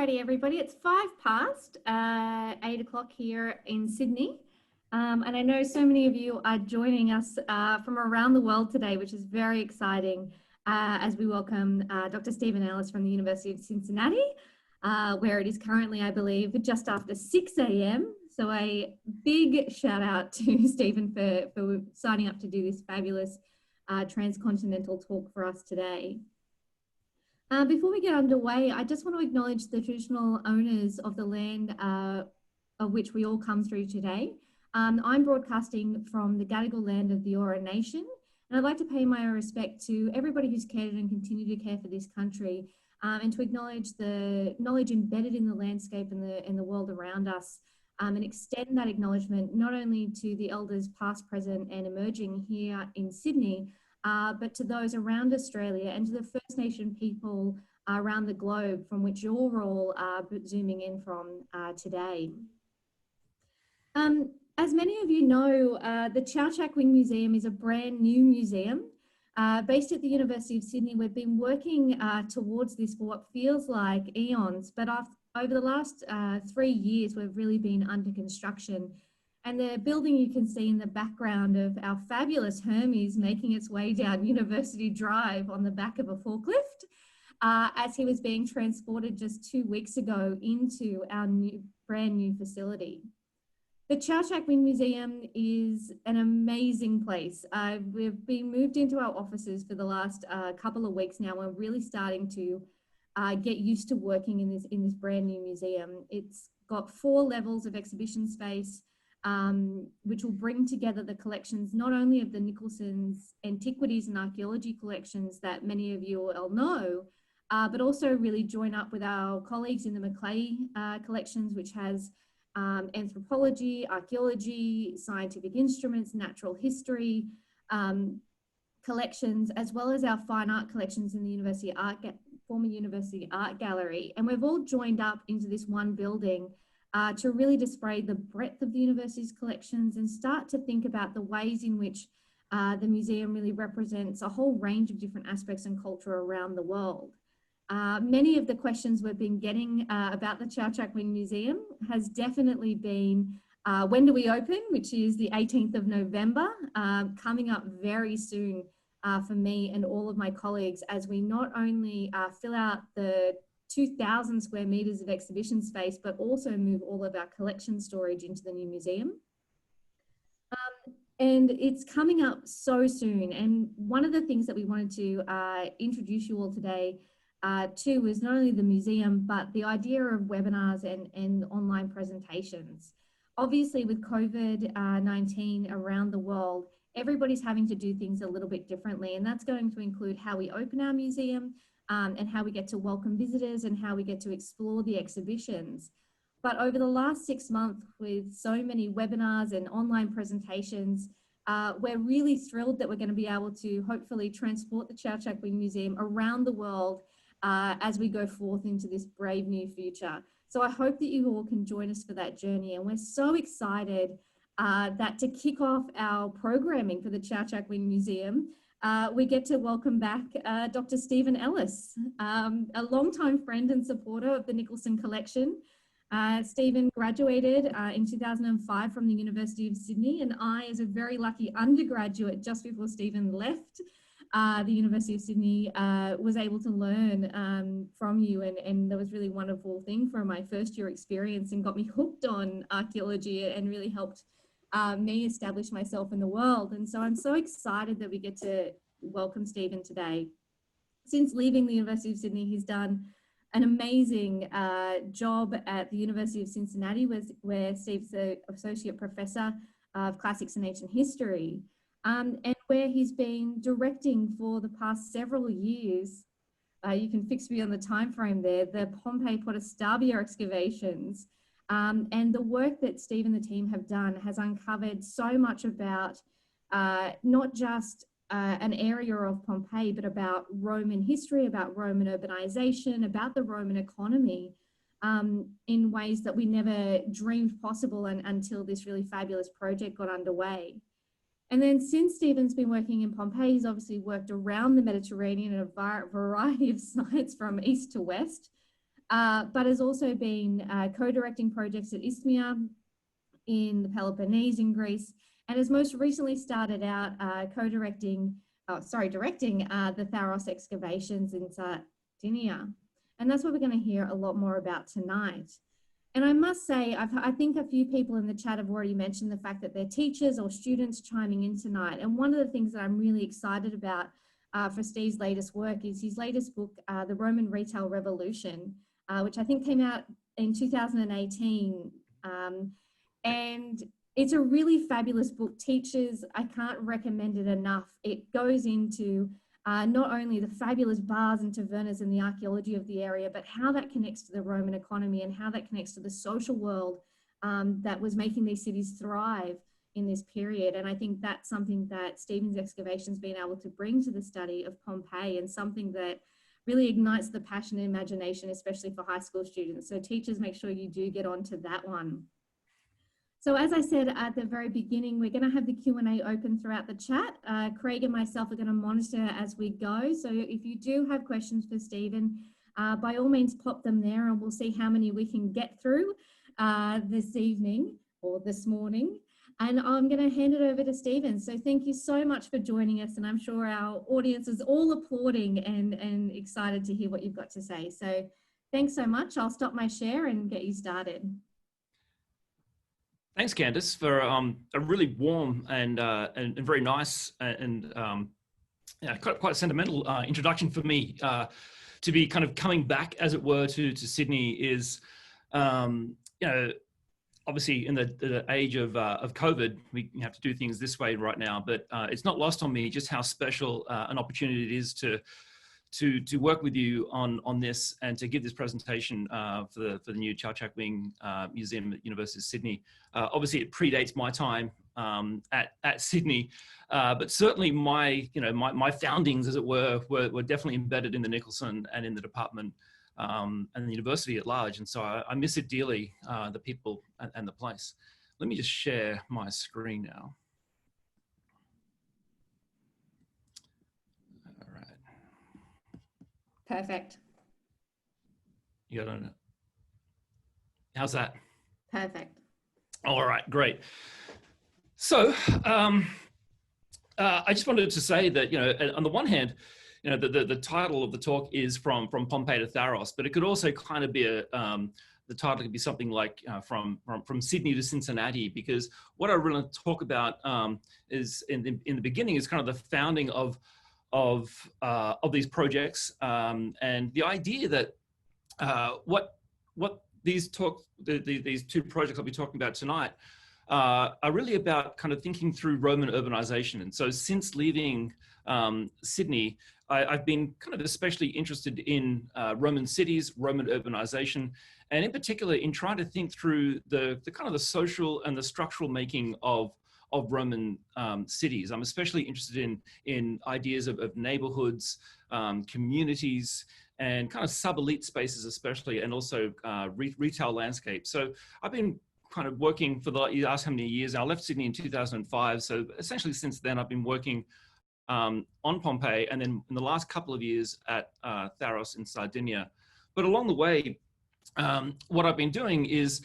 Alrighty, everybody, it's 8 o'clock here in Sydney. And I know so many of you are joining us from around the world today, which is very exciting as we welcome Dr. Steven Ellis from the University of Cincinnati, where it is currently, I believe, just after 6 a.m. So a big shout out to Steven for signing up to do this fabulous transcontinental talk for us today. Before we get underway, I just want to acknowledge the traditional owners of the land of which we all come through today. I'm broadcasting from the Gadigal land of the Eora Nation, and I'd like to pay my respect to everybody who's cared and continue to care for this country, and to acknowledge the knowledge embedded in the landscape and the world around us, and extend that acknowledgement not only to the elders past, present, and emerging here in Sydney, but to those around Australia and to the First Nation people around the globe from which you're all zooming in from today. As many of you know, the Chowchak Museum is a brand new museum based at the University of Sydney. We've been working towards this for what feels like eons, but over the last 3 years, we've really been under construction. And the building you can see in the background of our fabulous Hermes making its way down University Drive on the back of a forklift as he was being transported just 2 weeks ago into our brand new facility. The Chowchak Museum is an amazing place. We've been moved into our offices for the last couple of weeks now. We're really starting to get used to working in this brand new museum. It's got 4 levels of exhibition space, which will bring together the collections not only of the Nicholson's antiquities and archaeology collections that many of you all know, but also really join up with our colleagues in the Macleay collections, which has anthropology, archaeology, scientific instruments, natural history collections, as well as our fine art collections in the former University Art Gallery. And we've all joined up into this one building to really display the breadth of the university's collections and start to think about the ways in which the museum really represents a whole range of different aspects and culture around the world. Many of the questions we've been getting about the Chowchak Museum has definitely been, when do we open, which is the 18th of November, coming up very soon for me and all of my colleagues, as we not only fill out the 2,000 square meters of exhibition space, but also move all of our collection storage into the new museum. And it's coming up so soon. And one of the things that we wanted to introduce you all today to was not only the museum, but the idea of webinars and online presentations. Obviously, with COVID-19 around the world, everybody's having to do things a little bit differently. And that's going to include how we open our museum, and how we get to welcome visitors and how we get to explore the exhibitions. But over the last 6 months, with so many webinars and online presentations, we're really thrilled that we're going to be able to hopefully transport the Chowchak Museum around the world as we go forth into this brave new future. So I hope that you all can join us for that journey. And we're so excited that to kick off our programming for the Chowchak Museum, we get to welcome back Dr. Steven Ellis, a longtime friend and supporter of the Nicholson Collection. Steven graduated in 2005 from the University of Sydney, and I, as a very lucky undergraduate just before Steven left the University of Sydney, was able to learn from you, and that was really a wonderful thing for my first year experience and got me hooked on archaeology and really helped me establish myself in the world. And so I'm so excited that we get to welcome Steven today. Since leaving the University of Sydney, he's done an amazing job at the University of Cincinnati, where Steve's an associate professor of classics and ancient history, and where he's been directing for the past several years. You can fix me on the time frame there, the Pompeii excavations. And the work that Steve and the team have done has uncovered so much about not just an area of Pompeii, but about Roman history, about Roman urbanization, about the Roman economy in ways that we never dreamed possible until this really fabulous project got underway. And then since Steven's been working in Pompeii, he's obviously worked around the Mediterranean in a variety of sites from east to west. but has also been co-directing projects at Isthmia in the Peloponnese in Greece, and has most recently started out directing the Tharros excavations in Sardinia. And that's what we're going to hear a lot more about tonight. And I must say, I think a few people in the chat have already mentioned the fact that they're teachers or students chiming in tonight. And one of the things that I'm really excited about for Steve's latest work is his latest book, The Roman Retail Revolution, which I think came out in 2018. And it's a really fabulous book. Teachers, I can't recommend it enough. It goes into not only the fabulous bars and tavernas and the archaeology of the area, but how that connects to the Roman economy and how that connects to the social world that was making these cities thrive in this period. And I think that's something that Steven's excavation's been able to bring to the study of Pompeii, and something that really ignites the passion and imagination, especially for high school students. So teachers, make sure you do get onto that one. So as I said at the very beginning, we're going to have the Q&A open throughout the chat. Craig and myself are going to monitor as we go. So if you do have questions for Steven, by all means pop them there, and we'll see how many we can get through this evening or this morning. And I'm going to hand it over to Steven. So thank you so much for joining us. And I'm sure our audience is all applauding and excited to hear what you've got to say. So thanks so much. I'll stop my share and get you started. Thanks, Candice, for a really warm and very nice and yeah, quite sentimental introduction for me. To be kind of coming back, as it were, to Sydney is, you know, obviously in the age of COVID, we have to do things this way right now. But it's not lost on me just how special an opportunity it is to work with you on this and to give this presentation for the new Chow Chak Wing Museum at University of Sydney. Obviously, it predates my time at Sydney, but certainly my foundings, as it were definitely embedded in the Nicholson and in the department and the university at large. And so I miss it dearly, the people and the place. Let me just share my screen now. Perfect. You got it. How's that? Perfect. All right, great. So I just wanted to say that, you know, on the one hand, you know, the title of the talk is from Pompeii to Tharros, but it could also kind of be the title could be something like from Sydney to Cincinnati, because what I really want to talk about is in the beginning is kind of the founding of these projects, and the idea that what these two projects I'll be talking about tonight are really about kind of thinking through Roman urbanization. And so since leaving Sydney, I've been kind of especially interested in Roman cities, Roman urbanization, and in particular in trying to think through the kind of the social and the structural making of Roman cities. I'm especially interested in ideas of neighborhoods, communities, and kind of sub-elite spaces especially, and also retail landscapes. So I've been kind of working for you asked how many years, and I left Sydney in 2005. So essentially since then I've been working on Pompeii, and then in the last couple of years at Tharros in Sardinia. But along the way, what I've been doing is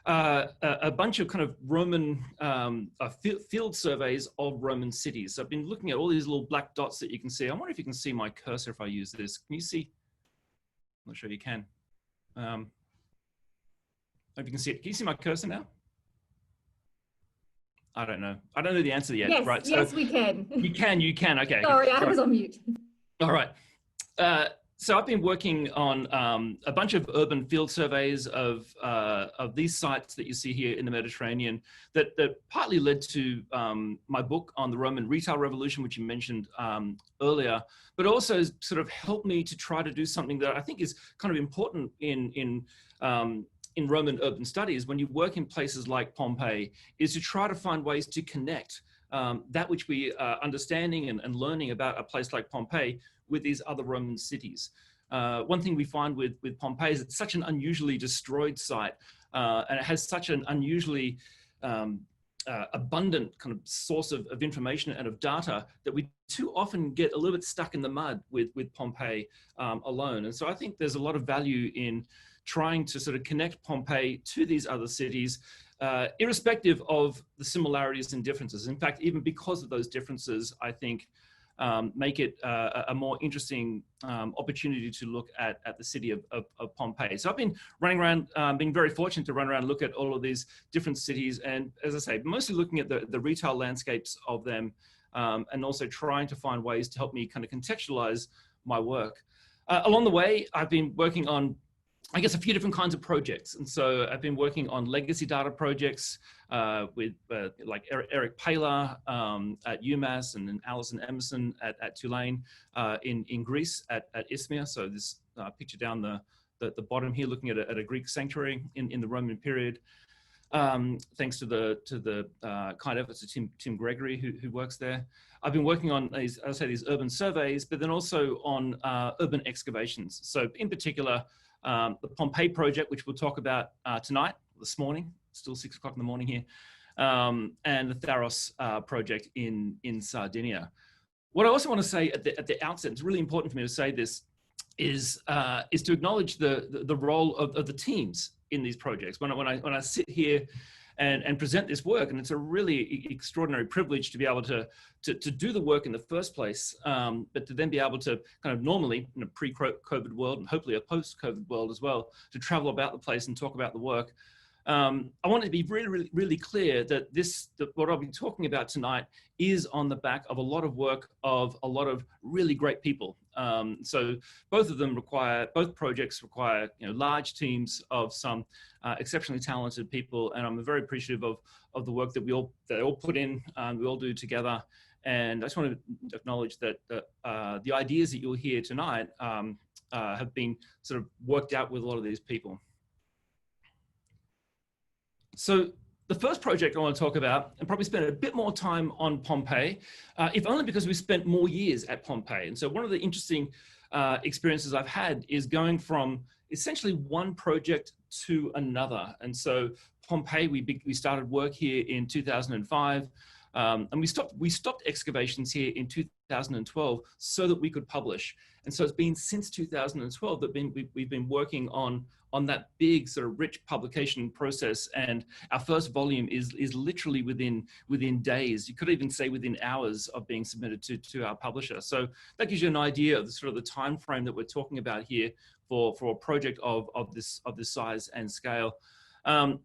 a bunch of kind of Roman field surveys of Roman cities. So I've been looking at all these little black dots that you can see. I wonder if you can see my cursor if I use this. Can you see? I'm not sure you can. Hope you can see it. Can you see my cursor now? I don't know. I don't know the answer yet. Yes, right? Yes, so we can. You can. Okay. Sorry, I was on mute. All right. So I've been working on a bunch of urban field surveys of these sites that you see here in the Mediterranean that partly led to my book on the Roman Retail Revolution, which you mentioned earlier, but also sort of helped me to try to do something that I think is kind of important in Roman urban studies when you work in places like Pompeii, is to try to find ways to connect that which we are understanding and learning about a place like Pompeii with these other Roman cities. One thing we find with Pompeii is it's such an unusually destroyed site, and it has such an unusually abundant kind of source of information and of data that we too often get a little bit stuck in the mud with Pompeii alone. And so I think there's a lot of value in trying to sort of connect Pompeii to these other cities, irrespective of the similarities and differences. In fact, even because of those differences, I think make it a more interesting opportunity to look at the city of Pompeii. So I've been running around, being very fortunate to run around and look at all of these different cities. And as I say, mostly looking at the retail landscapes of them, and also trying to find ways to help me kind of contextualize my work. Along the way, I've been working on, I guess, a few different kinds of projects. And so I've been working on legacy data projects with like Eric Paler at UMass, and then Alison Emerson at Tulane in Greece at Izmir. So this picture down the bottom here, looking at a Greek sanctuary in the Roman period. Thanks to the kind efforts of Tim Gregory, who works there. I've been working on these, I say, these urban surveys, but then also on urban excavations. So in particular, the Pompeii project, which we'll talk about tonight, this morning, still 6 o'clock in the morning here, and the Tharros project in Sardinia. What I also want to say at the outset, it's really important for me to say this, is to acknowledge the role of the teams in these projects. When I sit here and present this work, and it's a really extraordinary privilege to be able to do the work in the first place, but to then be able to kind of normally, in a pre-COVID world, and hopefully a post-COVID world as well, to travel about the place and talk about the work. I want to be really, really clear that what I'll be talking about tonight is on the back of a lot of work of a lot of really great people. So both projects require large teams of some exceptionally talented people, and I'm very appreciative of the work that they all put in, we all do together. And I just want to acknowledge that the ideas that you'll hear tonight have been sort of worked out with a lot of these people. So the first project I want to talk about, and probably spend a bit more time on Pompeii, if only because we spent more years at Pompeii. And so one of the interesting experiences I've had is going from essentially one project to another. And so Pompeii, we started work here in 2005, and we stopped excavations here in 2012 so that we could publish. And so it's been since 2012 that we've been working on that big sort of rich publication process, and our first volume is literally within days. You could even say within hours of being submitted to our publisher. So that gives you an idea of the sort of the time frame that we're talking about here for a project of this size and scale. And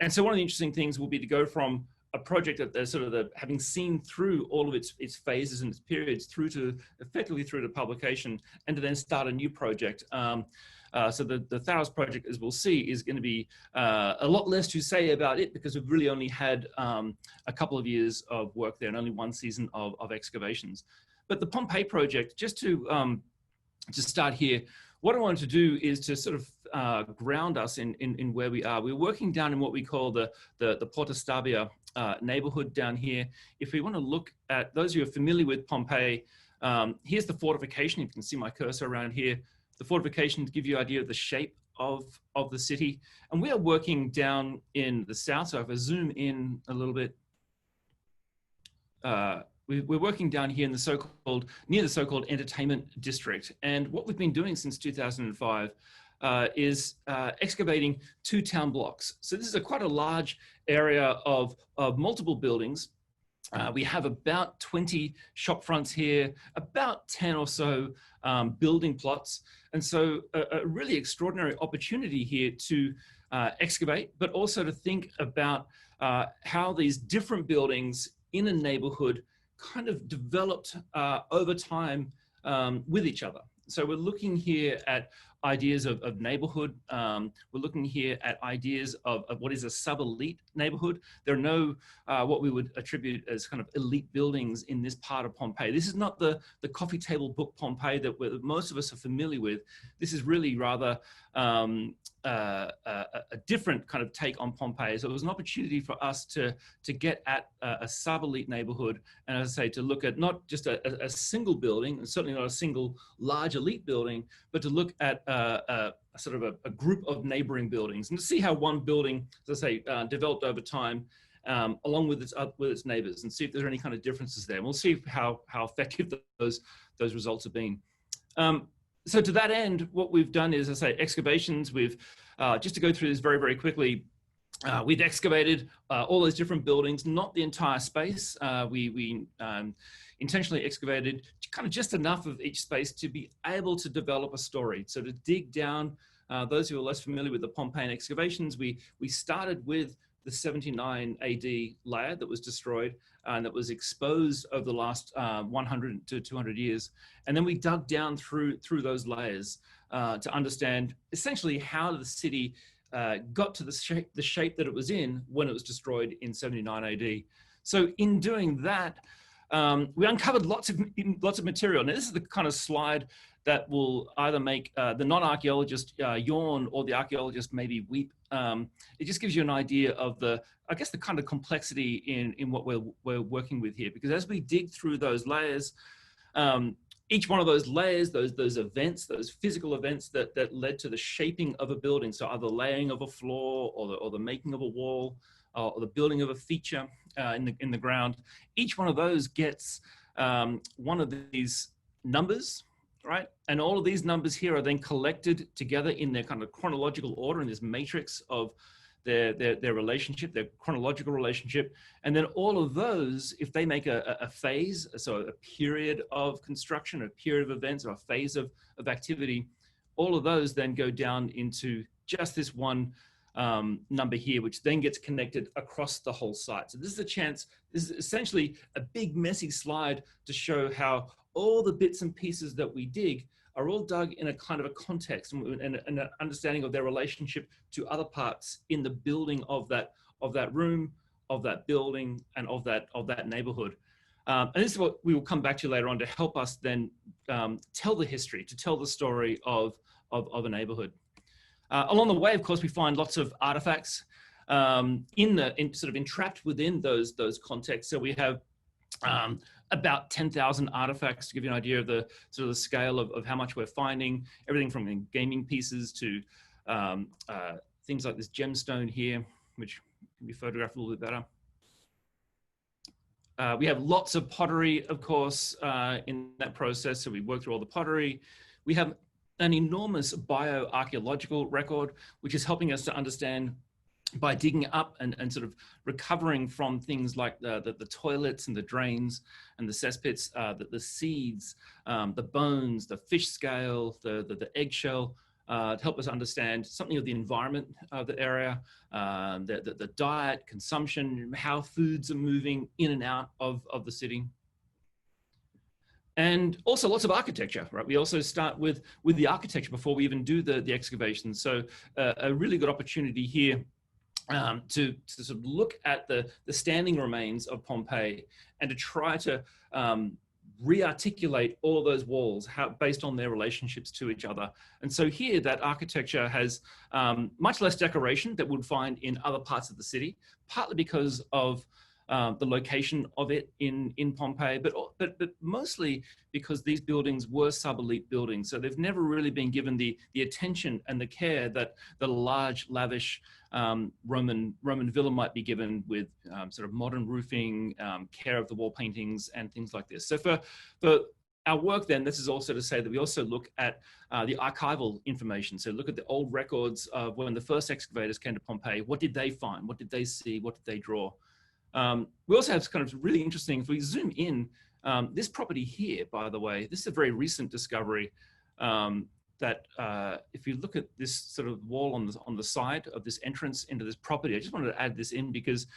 so one of the interesting things will be to go from a project that they're sort of having seen through all of its phases and its periods effectively through to publication, and to then start a new project. So the Tharros project, as we'll see, is going to be a lot less to say about it, because we've really only had a couple of years of work there and only one season of excavations. But the Pompeii project, just to start here, what I wanted to do is to sort of ground us in where we are. We're working down in what we call the Porta Stabia neighborhood down here. If we want to look at, those of you who are familiar with Pompeii, here's the fortification. You can see my cursor around here. The fortification to give you an idea of the shape of the city. And we are working down in the south. So if I zoom in a little bit, we're working down here in near the so-called entertainment district. And what we've been doing since 2005 is excavating 2 town blocks. So this is quite a large area of multiple buildings. We have about 20 shop fronts here, about 10 or so building plots. And so a really extraordinary opportunity here to excavate, but also to think about how these different buildings in a neighborhood kind of developed over time with each other. So we're looking here at ideas of neighborhood. We're looking here at ideas of what is a sub-elite neighborhood. There are no what we would attribute as kind of elite buildings in this part of Pompeii. This is not the coffee table book Pompeii that most of us are familiar with. This is really rather a different kind of take on Pompeii. So it was an opportunity for us to get at a sub-elite neighborhood, and as I say, to look at not just a single building, and certainly not a single large elite building, but to look at sort of a group of neighboring buildings, and to see how one building, as I say, developed over time along with its neighbors, and see if there's any kind of differences there. And we'll see how effective those results have been. So to that end, what we've done is, as I say, excavations. We've just to go through this very, very quickly, we've excavated all those different buildings, not the entire space. We intentionally excavated kind of just enough of each space to be able to develop a story. So to dig down, those who are less familiar with the Pompeian excavations, we started with the 79 AD layer that was destroyed and that was exposed over the last 100 to 200 years. And then we dug down through those layers to understand essentially how the city got to the shape that it was in when it was destroyed in 79 AD. So in doing that, we uncovered lots of material. Now this is the kind of slide that will either make the non-archaeologist yawn or the archaeologist maybe weep. It just gives you an idea of the kind of complexity in what we're working with here. Because as we dig through those layers, each one of those layers, those events, those physical events that led to the shaping of a building, so either laying of a floor or the making of a wall or the building of a feature in the ground, each one of those gets one of these numbers, right? And all of these numbers here are then collected together in their kind of chronological order in this matrix of their relationship, their chronological relationship. And then all of those, if they make a phase, so a period of construction, a period of events, or a phase of activity, all of those then go down into just this one number here, which then gets connected across the whole site. So this is essentially a big messy slide to show how all the bits and pieces that we dig are all dug in a kind of a context and an understanding of their relationship to other parts in the building of that room, of that building, and of that neighborhood. And this is what we will come back to later on to help us then tell the history, to tell the story of a neighborhood. Along the way, of course, we find lots of artifacts entrapped within those contexts. So we have about 10,000 artifacts to give you an idea of the sort of the scale of how much we're finding. Everything from gaming pieces to things like this gemstone here, which can be photographed a little bit better. We have lots of pottery, of course, in that process. So we work through all the pottery. We have an enormous bioarchaeological record, which is helping us to understand by digging up and sort of recovering from things like the toilets and the drains and the cesspits, the seeds, the bones, the fish scale, the eggshell, to help us understand something of the environment of the area, the diet, consumption, how foods are moving in and out of the city. And also lots of architecture, right? We also start with the architecture before we even do the excavation. So a really good opportunity here to sort of look at the standing remains of Pompeii and to try to re-articulate all of those walls based on their relationships to each other. And so here that architecture has much less decoration that we'd find in other parts of the city, partly because of the location of it in Pompeii, but mostly because these buildings were sub-elite buildings. So they've never really been given the attention and the care that the large, lavish Roman villa might be given with sort of modern roofing, care of the wall paintings and things like this. So for our work then, this is also to say that we also look at the archival information. So look at the old records of when the first excavators came to Pompeii. What did they find? What did they see? What did they draw? We also have kind of really interesting, if we zoom in, this property here, by the way, this is a very recent discovery that if you look at this sort of wall on the side of this entrance into this property, I just wanted to add this in because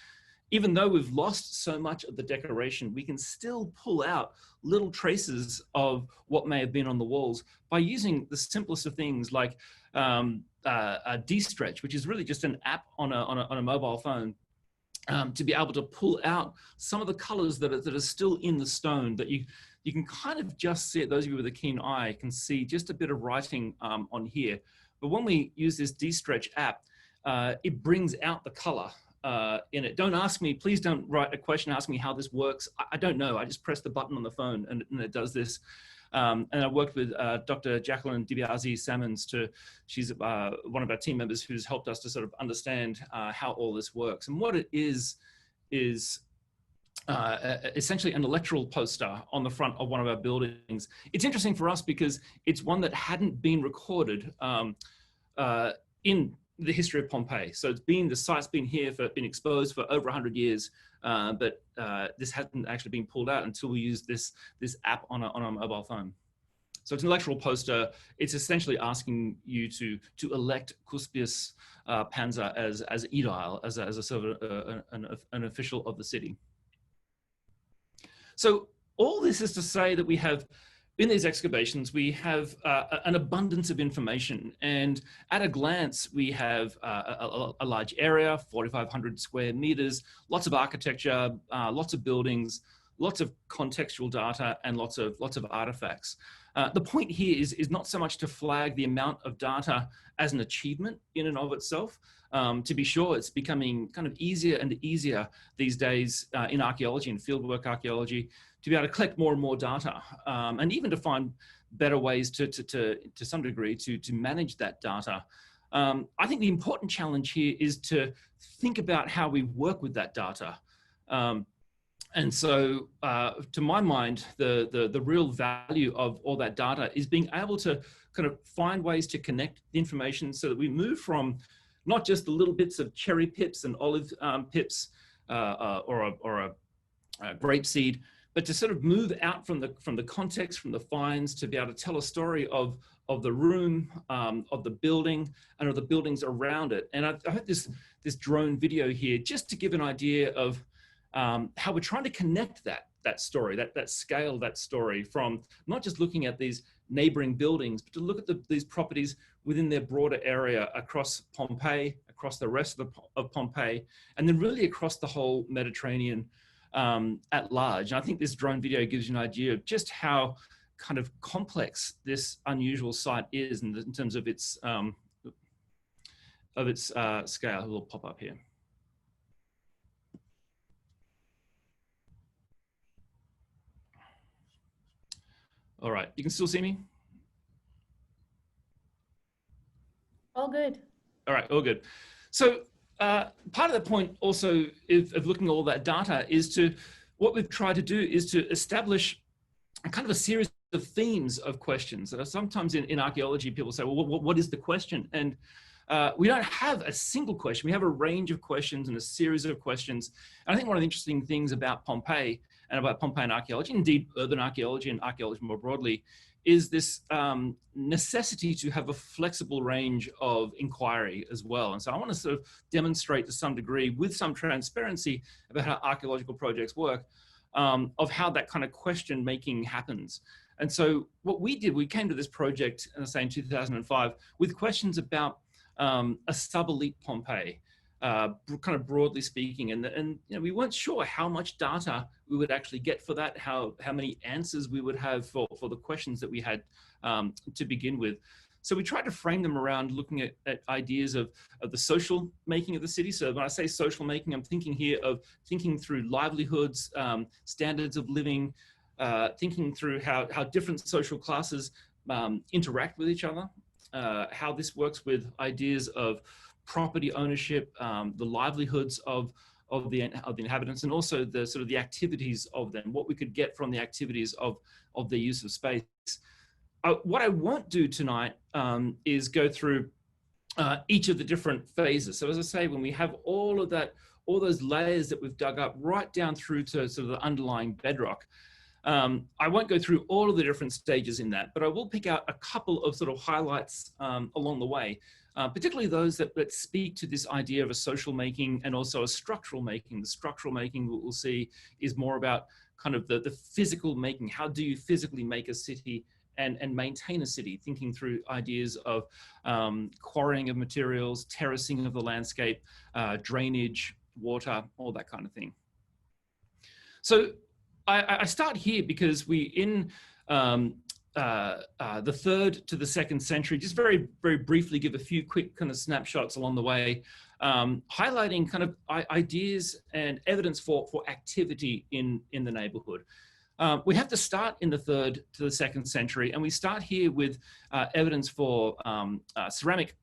even though we've lost so much of the decoration, we can still pull out little traces of what may have been on the walls by using the simplest of things like a D-Stretch, which is really just an app on a mobile phone. To be able to pull out some of the colors that are still in the stone that you can kind of just see it. Those of you with a keen eye can see just a bit of writing on here. But when we use this D-Stretch app, it brings out the color in it. Don't ask me, please don't write a question asking me how this works. I don't know. I just press the button on the phone and it does this. And I worked with Dr. Jacqueline DiBiase-Salmons she's one of our team members who's helped us to sort of understand how all this works. And what it is essentially an electoral poster on the front of one of our buildings. It's interesting for us because it's one that hadn't been recorded in the history of Pompeii. So the site's been here been exposed for over 100 years, but this hasn't actually been pulled out until we use this app on a mobile phone. So it's an electoral poster. It's essentially asking you to elect Cuspius Pansa as aedile, as a sort of an official of the city. So all this is to say that we have, in these excavations, we have an abundance of information, and at a glance, we have a large area, 4,500 square meters, lots of architecture, lots of buildings, lots of contextual data, and lots of artifacts. The point here is not so much to flag the amount of data as an achievement in and of itself. To be sure, it's becoming kind of easier and easier these days in archaeology and fieldwork archaeology to be able to collect more and more data, and even to find better ways to some degree to manage that data. I think the important challenge here is to think about how we work with that data. And so, to my mind, the real value of all that data is being able to kind of find ways to connect the information so that we move from not just the little bits of cherry pips and olive pips or a grape seed, but to sort of move out from the context, from the finds, to be able to tell a story of the room, of the building, and of the buildings around it. And I have this drone video here just to give an idea of how we're trying to connect that story, that scale, that story, from not just looking at these neighboring buildings, but to look at these properties within their broader area across Pompeii, across the rest of Pompeii, and then really across the whole Mediterranean at large. And I think this drone video gives you an idea of just how kind of complex this unusual site is in terms of its scale. It will pop up here. All right, you can still see me? All good. All right, all good. So part of the point also of looking at all that data is what we've tried to do is to establish a kind of a series of themes of questions that are sometimes in archaeology, people say, well, what is the question? And we don't have a single question. We have a range of questions and a series of questions. And I think one of the interesting things about Pompeii and about Pompeian archaeology, indeed urban archaeology and archaeology more broadly, is this necessity to have a flexible range of inquiry as well. And so I want to sort of demonstrate to some degree, with some transparency, about how archaeological projects work, of how that kind of question making happens. And so what we did, we came to this project, as I say, in 2005, with questions about a sub-elite Pompeii, kind of broadly speaking, and you know, we weren't sure how much data we would actually get for that, how many answers we would have for the questions that we had to begin with. So we tried to frame them around looking at ideas of the social making of the city. So when I say social making, I'm thinking here of thinking through livelihoods, standards of living, thinking through how different social classes interact with each other, how this works with ideas of property ownership, the livelihoods of the inhabitants, and also the sort of the activities of them, what we could get from the activities of their use of space. What I won't do tonight is go through each of the different phases. So as I say, when we have all of that, all those layers that we've dug up right down through to sort of the underlying bedrock, I won't go through all of the different stages in that, but I will pick out a couple of sort of highlights along the way, particularly those that speak to this idea of a social making and also a structural making. The structural making we'll see is more about kind of the physical making. How do you physically make a city and maintain a city, thinking through ideas of quarrying of materials, terracing of the landscape, drainage, water, all that kind of thing. So I start here because we, in the 3rd to the 2nd century, just very, very briefly give a few quick kind of snapshots along the way, highlighting kind of ideas and evidence for activity in the neighborhood. We have to start in the 3rd to the 2nd century, and we start here with evidence for ceramic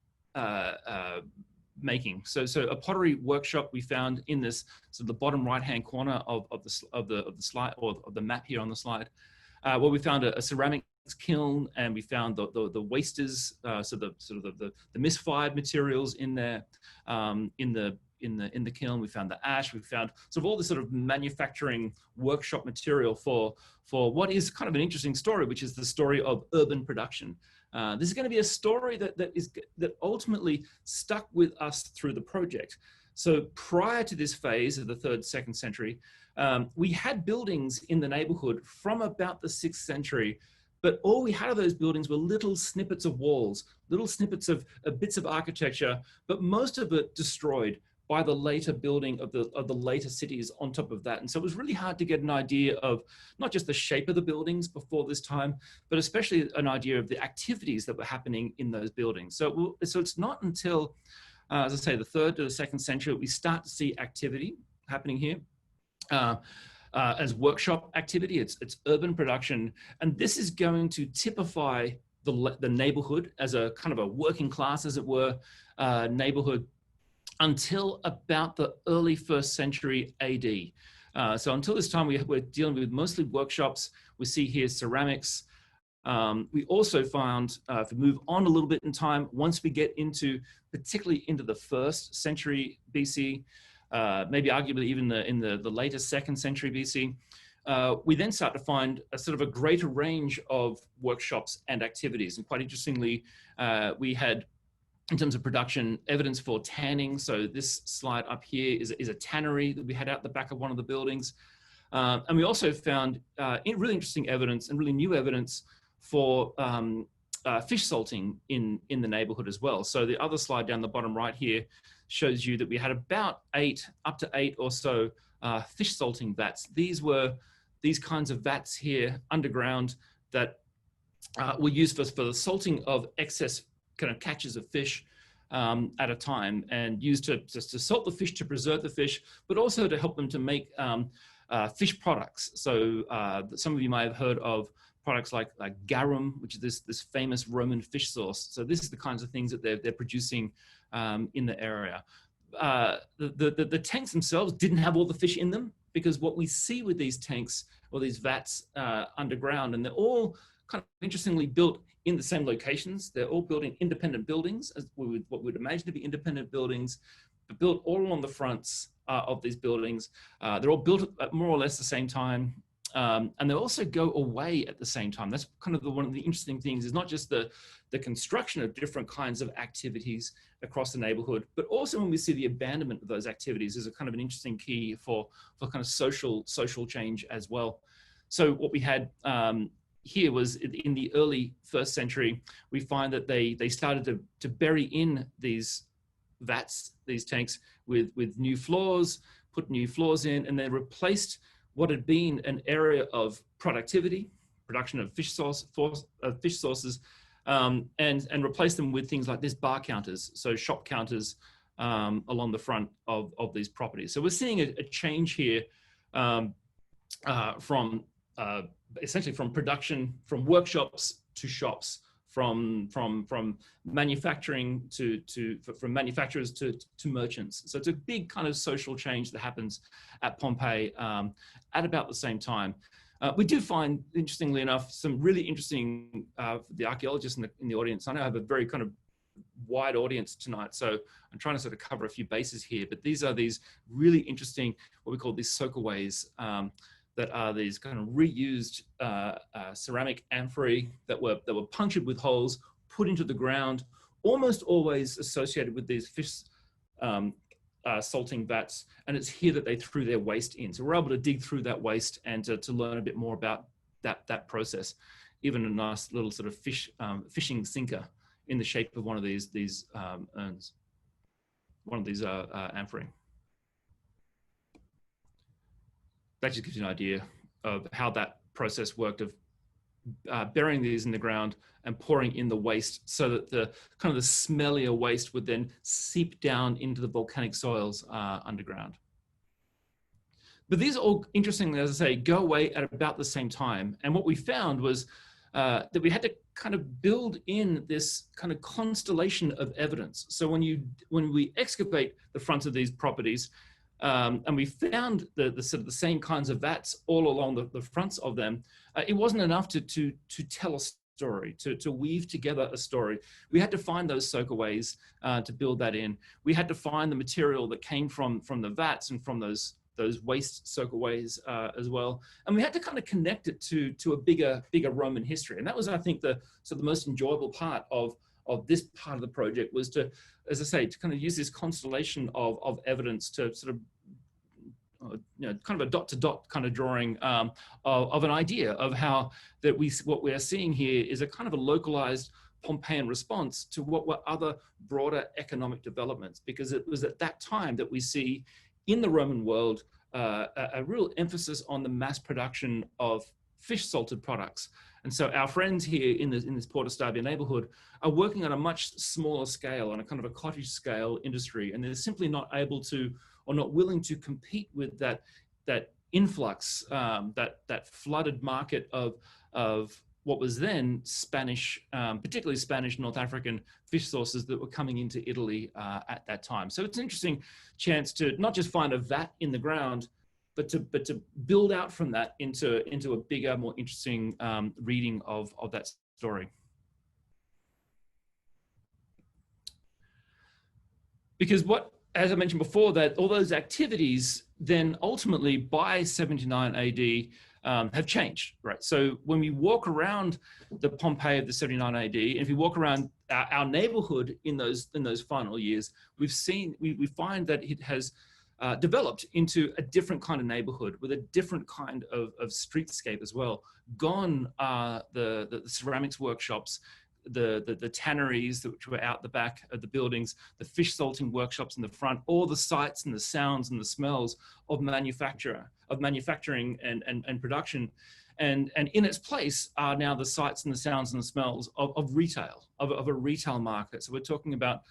making. So a pottery workshop we found in this, so the bottom right-hand corner of the slide, or of the map here on the slide, where we found a ceramic kiln, and we found the wasters, so the misfired materials in there, in the kiln. We found the ash. We found sort of all this sort of manufacturing workshop material for what is kind of an interesting story, which is the story of urban production. This is going to be a story that ultimately stuck with us through the project. So prior to this phase of the 3rd, 2nd century, we had buildings in the neighborhood from about the 6th century, but all we had of those buildings were little snippets of walls, little snippets of bits of architecture, but most of it destroyed by the later building of the later cities on top of that. And so it was really hard to get an idea of not just the shape of the buildings before this time, but especially an idea of the activities that were happening in those buildings. So it's not until, as I say, the 3rd to the 2nd century, we start to see activity happening here. As workshop activity, it's urban production, and this is going to typify the neighborhood as a kind of a working class, as it were, neighborhood until about the early 1st century AD. So until this time, we're dealing with mostly workshops. We see here ceramics. We also found, if we move on a little bit in time, once we get particularly into the 1st century BC, maybe arguably even in the later 2nd century BC, we then start to find a sort of a greater range of workshops and activities. And quite interestingly, we had, in terms of production, evidence for tanning. So this slide up here is a tannery that we had out the back of one of the buildings. And we also found really interesting evidence and really new evidence for fish salting in the neighborhood as well. So the other slide down the bottom right here shows you that we had about up to eight or so fish salting vats. These were these kinds of vats here underground that were used for the salting of excess kind of catches of fish at a time, and used to salt the fish, to preserve the fish, but also to help them to make fish products. So some of you might have heard of products like garum, which is this famous Roman fish sauce. So this is the kinds of things that they're producing in the area. The tanks themselves didn't have all the fish in them, because what we see with these tanks or these vats underground, and they're all kind of interestingly built in the same locations. They're all built in independent buildings, as what we would imagine to be independent buildings, but built all along the fronts of these buildings. They're all built at more or less the same time. And they also go away at the same time. That's kind of one of the interesting things, is not just the construction of different kinds of activities across the neighborhood, but also when we see the abandonment of those activities is a kind of an interesting key for kind of social change as well. So what we had here was in the early 1st century, we find that they started to bury in these vats, these tanks, with new floors, put new floors in, and then replaced what had been an area of productivity, production of fish sources, and replace them with things like this bar counters, so shop counters along the front of these properties. So we're seeing a change here from essentially from production, from workshops to shops, from manufacturing from manufacturers to merchants. So it's a big kind of social change that happens at Pompeii at about the same time. We do find, interestingly enough, some really interesting, the archaeologists in the audience. I know I have a very kind of wide audience tonight, so I'm trying to sort of cover a few bases here, but these are these really interesting, what we call these Soakaways, that are these kind of reused ceramic amphorae that were punctured with holes, put into the ground, almost always associated with these fish salting vats. And it's here that they threw their waste in. So we're able to dig through that waste and to learn a bit more about that process. Even a nice little sort of fishing sinker in the shape of one of these urns, one of these amphorae. That just gives you an idea of how that process worked, of burying these in the ground and pouring in the waste, so that the kind of the smellier waste would then seep down into the volcanic soils underground. But these all, interestingly, as I say, go away at about the same time. And what we found was that we had to kind of build in this kind of constellation of evidence. So when we excavate the fronts of these properties, and we found the sort of the same kinds of vats all along the fronts of them, it wasn't enough to tell a story, to weave together a story. We had to find those Soakaways to build that in. We had to find the material that came from the vats and from those waste Soakaways as well. And we had to kind of connect it to a bigger Roman history. And that was, I think, the most enjoyable part of this part of the project, was to, as I say, to kind of use this constellation of evidence to sort of, kind of a dot to dot kind of drawing of an idea of how that what we are seeing here is a kind of a localized Pompeian response to what were other broader economic developments, because it was at that time that we see in the Roman world a real emphasis on the mass production of fish salted products. And so our friends here in this Porta Stabia neighborhood are working on a much smaller scale, on a kind of a cottage scale industry, and they're simply not able to, or not willing to, compete with that influx, that flooded market of what was then Spanish, particularly Spanish North African fish sources that were coming into Italy at that time. So it's an interesting chance to not just find a vat in the ground, but to build out from that into a bigger, more interesting reading of that story. Because as I mentioned before, that all those activities then ultimately by 79 AD have changed, right? So when we walk around the Pompeii of the 79 AD, and if you walk around our neighborhood in those final years, we find that it has developed into a different kind of neighborhood with a different kind of streetscape as well. Gone are the ceramics workshops, the tanneries which were out the back of the buildings, the fish salting workshops in the front, all the sights and the sounds and the smells of manufacturing and production. And in its place are now the sights and the sounds and the smells of retail, of a retail market. So we're talking about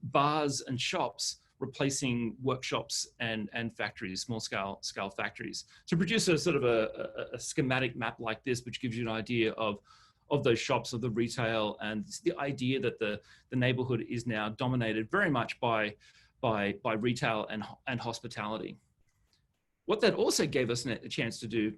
bars and shops replacing workshops and factories, small scale factories, to produce a sort of a schematic map like this, which gives you an idea of those shops, of the retail, and the idea that the neighborhood is now dominated very much by retail and hospitality. What that also gave us a chance to do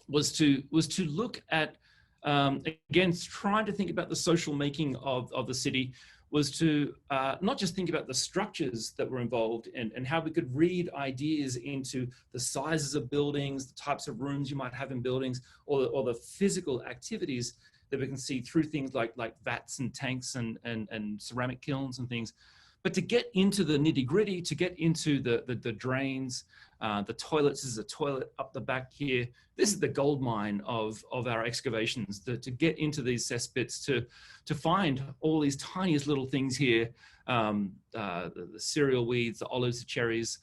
was to look at, again, trying to think about the social making of the city, was to not just think about the structures that were involved and how we could read ideas into the sizes of buildings, the types of rooms you might have in buildings, or the physical activities that we can see through things like vats and tanks and ceramic kilns and things. But to get into the nitty gritty, to get into the drains, the toilets, is a toilet up the back here. This is the gold mine of our excavations, to get into these cesspits, to find all these tiniest little things here, the cereal weeds, the olives, the cherries,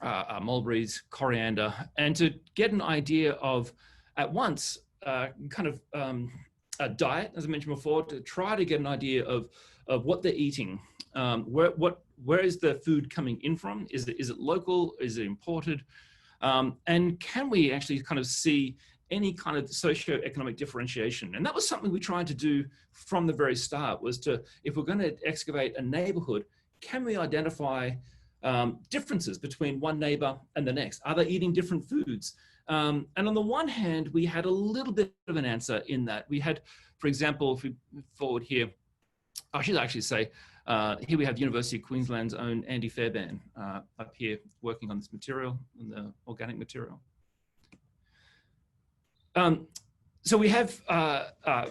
mulberries, coriander, and to get an idea of, at once, kind of a diet, as I mentioned before, to try to get an idea of what they're eating. Where is the food coming in from? Is it local? Is it imported? And can we actually kind of see any kind of socioeconomic differentiation? And that was something we tried to do from the very start, was to, if we're going to excavate a neighborhood, can we identify differences between one neighbor and the next? Are they eating different foods? And on the one hand, we had a little bit of an answer in that. We had, for example, if we move forward here, I should actually say, here we have University of Queensland's own Andy Fairbairn up here working on this material, on the organic material. So we have,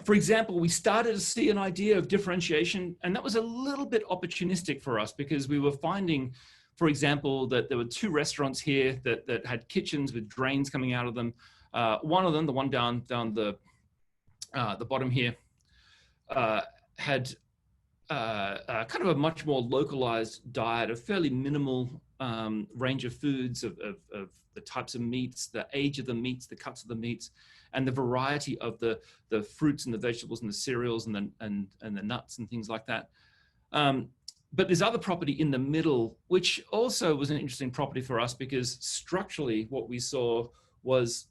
for example, we started to see an idea of differentiation, and that was a little bit opportunistic for us, because we were finding, for example, that there were two restaurants here that had kitchens with drains coming out of them. One of them, the one down the bottom here, had kind of a much more localized diet, a fairly minimal range of foods, of the types of meats, the age of the meats, the cuts of the meats, and the variety of the fruits and the vegetables and the cereals and the nuts and things like that. But there's other property in the middle, which also was an interesting property for us, because structurally what we saw was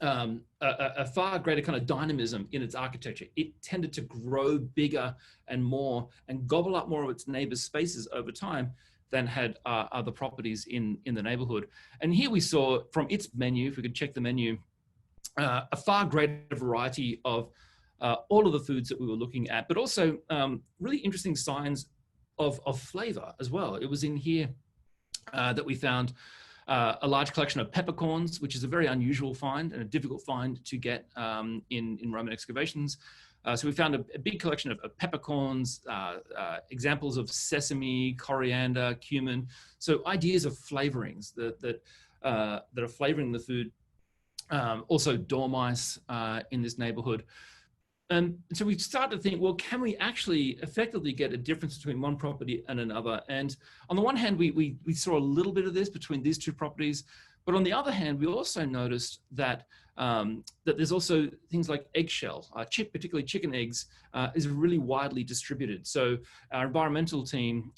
a far greater kind of dynamism in its architecture. It tended to grow bigger and more and gobble up more of its neighbors' spaces over time. than had other properties in the neighborhood. And here we saw from its menu, if we could check the menu, a far greater variety of all of the foods that we were looking at, but also really interesting signs of flavor as well. It was in here that we found a large collection of peppercorns, which is a very unusual find and a difficult find to get in Roman excavations. So we found a big collection of peppercorns, examples of sesame, coriander, cumin. So ideas of flavorings that are flavoring the food. Also dormice in this neighborhood. And so we started to think, well, can we actually effectively get a difference between one property and another? And on the one hand, we saw a little bit of this between these two properties, but on the other hand, we also noticed that that there's also things like eggshell, particularly chicken eggs, is really widely distributed. So our environmental team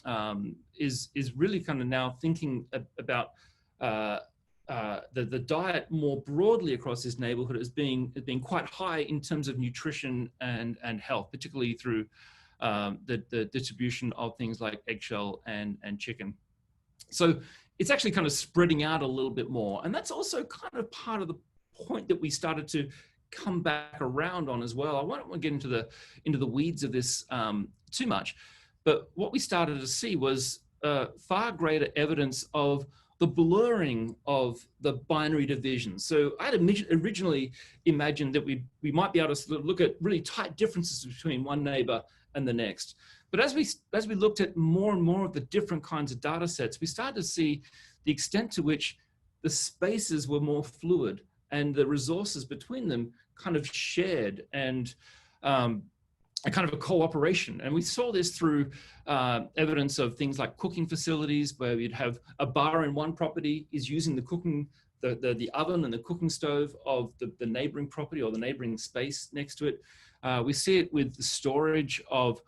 is really kind of now thinking about the diet more broadly across this neighborhood as being quite high in terms of nutrition and health, particularly through the distribution of things like eggshell and chicken. So it's actually kind of spreading out a little bit more. And that's also kind of part of the point that we started to come back around on as well. I won't want to get into the weeds of this too much, but what we started to see was far greater evidence of the blurring of the binary divisions. So I had originally imagined that we might be able to look at really tight differences between one neighbor and the next. But as we looked at more and more of the different kinds of data sets, we started to see the extent to which the spaces were more fluid and the resources between them kind of shared and a kind of a cooperation. And we saw this through evidence of things like cooking facilities, where you'd have a bar in one property is using the oven and the cooking stove of the neighboring property or the neighboring space next to it. We see it with the storage of,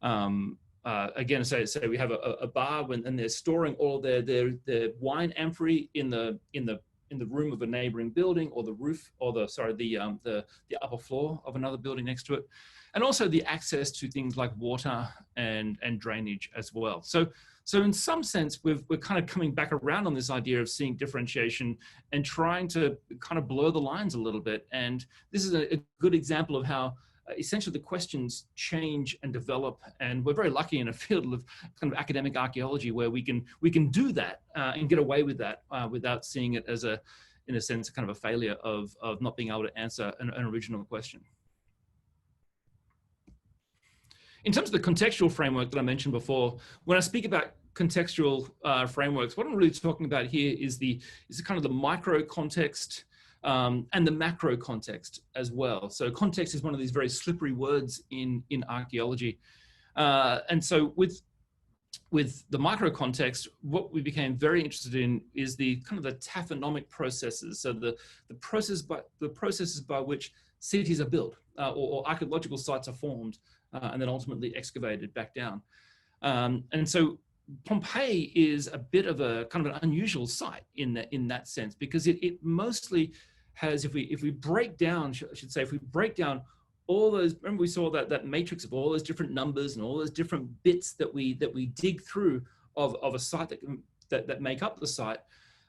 again, say we have a bar and they're storing all of their wine amphorae in the room of a neighboring building, or the roof, or the upper floor of another building next to it. And also the access to things like water and drainage as well. So in some sense, we're kind of coming back around on this idea of seeing differentiation and trying to kind of blur the lines a little bit. And this is a good example of how essentially the questions change and develop. And we're very lucky in a field of kind of academic archaeology where we can do that and get away with that without seeing it as in a sense, kind of a failure of not being able to answer an original question. In terms of the contextual framework that I mentioned before, when I speak about contextual frameworks, what I'm really talking about here is the kind of the micro context and the macro context as well. So context is one of these very slippery words in archaeology. And so with the micro context, what we became very interested in is the kind of the taphonomic processes. So the processes by which cities are built or archaeological sites are formed and then ultimately excavated back down. And so Pompeii is a bit of a kind of an unusual site in that sense, because it mostly has, if we break down, I should say, if we break down all those, remember we saw that matrix of all those different numbers and all those different bits that we dig through of a site that make up the site.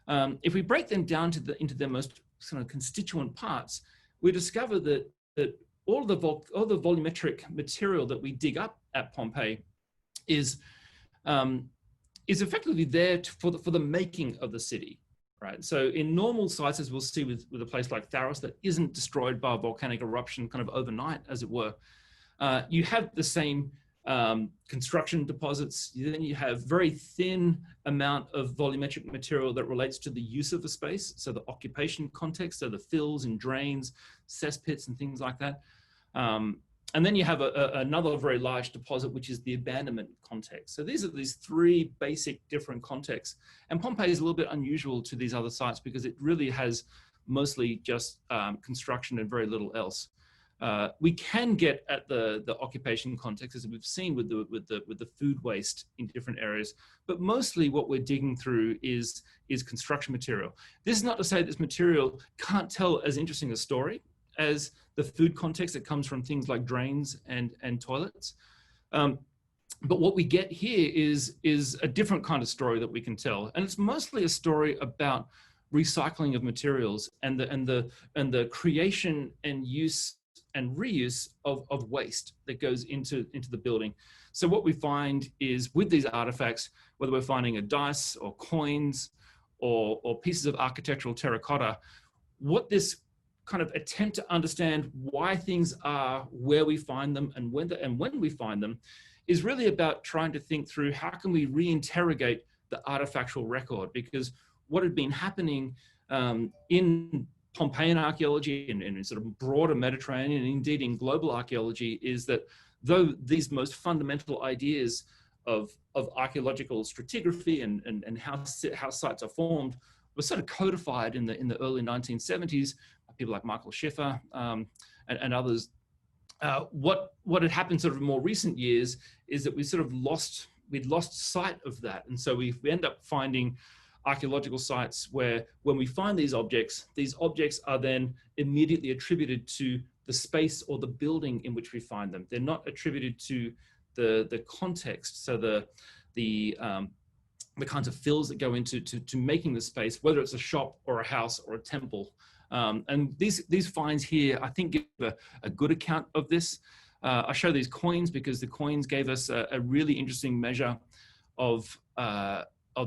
If we break them down into their most kind of constituent parts, we discover that all the volumetric material that we dig up at Pompeii is effectively there for the making of the city, right? So in normal sites, as we'll see with a place like Tharros that isn't destroyed by a volcanic eruption kind of overnight, as it were, you have the same construction deposits. Then you have very thin amount of volumetric material that relates to the use of the space. So the occupation context, so the fills and drains, cesspits and things like that. And then you have another very large deposit, which is the abandonment context. So these are these three basic different contexts. And Pompeii is a little bit unusual to these other sites because it really has mostly just construction and very little else. We can get at the occupation context, as we've seen with the food waste in different areas, but mostly what we're digging through is construction material. This is not to say this material can't tell as interesting a story as the food context that comes from things like drains and toilets. But what we get here is a different kind of story that we can tell. And it's mostly a story about recycling of materials and the creation and use and reuse of waste that goes into the building. So what we find is with these artifacts, whether we're finding a dice or coins or pieces of architectural terracotta, what this kind of attempt to understand why things are where we find them and when we find them is really about trying to think through how can we reinterrogate the artifactual record, because what had been happening in Pompeian archaeology and in sort of broader Mediterranean and indeed in global archaeology is that though these most fundamental ideas of archaeological stratigraphy and how sites are formed were sort of codified in the early 1970s, people like Michael Schiffer and others. What had happened sort of in more recent years is that we'd lost sight of that. And so we end up finding archaeological sites where when we find these objects are then immediately attributed to the space or the building in which we find them. They're not attributed to the context. So the kinds of fills that go into making the space, whether it's a shop or a house or a temple. And these finds here, I think, give a good account of this. I show these coins because the coins gave us a really interesting measure of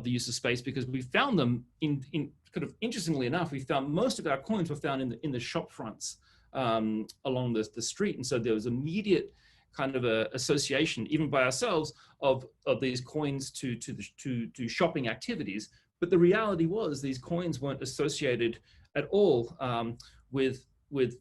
the use of space, because we found them in kind of interestingly enough, we found most of our coins were found in the shop fronts along the street. And so there was immediate kind of a association, even by ourselves, of these coins to shopping activities. But the reality was these coins weren't associated at all with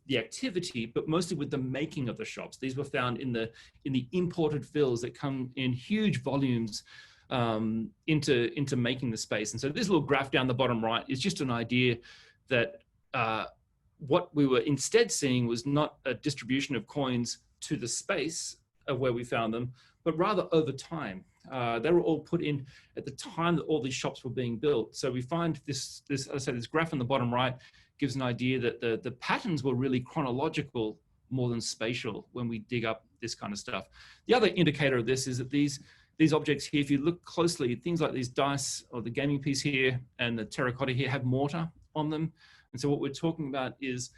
the activity, but mostly with the making of the shops. These were found in the imported fills that come in huge volumes into making the space. And so this little graph down the bottom right is just an idea that what we were instead seeing was not a distribution of coins to the space of where we found them, but rather over time. They were all put in at the time that all these shops were being built. So we find this as I said, this graph on the bottom right gives an idea that the patterns were really chronological more than spatial when we dig up this kind of stuff. The other indicator of this is that these objects here, if you look closely, things like these dice or the gaming piece here and the terracotta here have mortar on them. And so what we're talking about is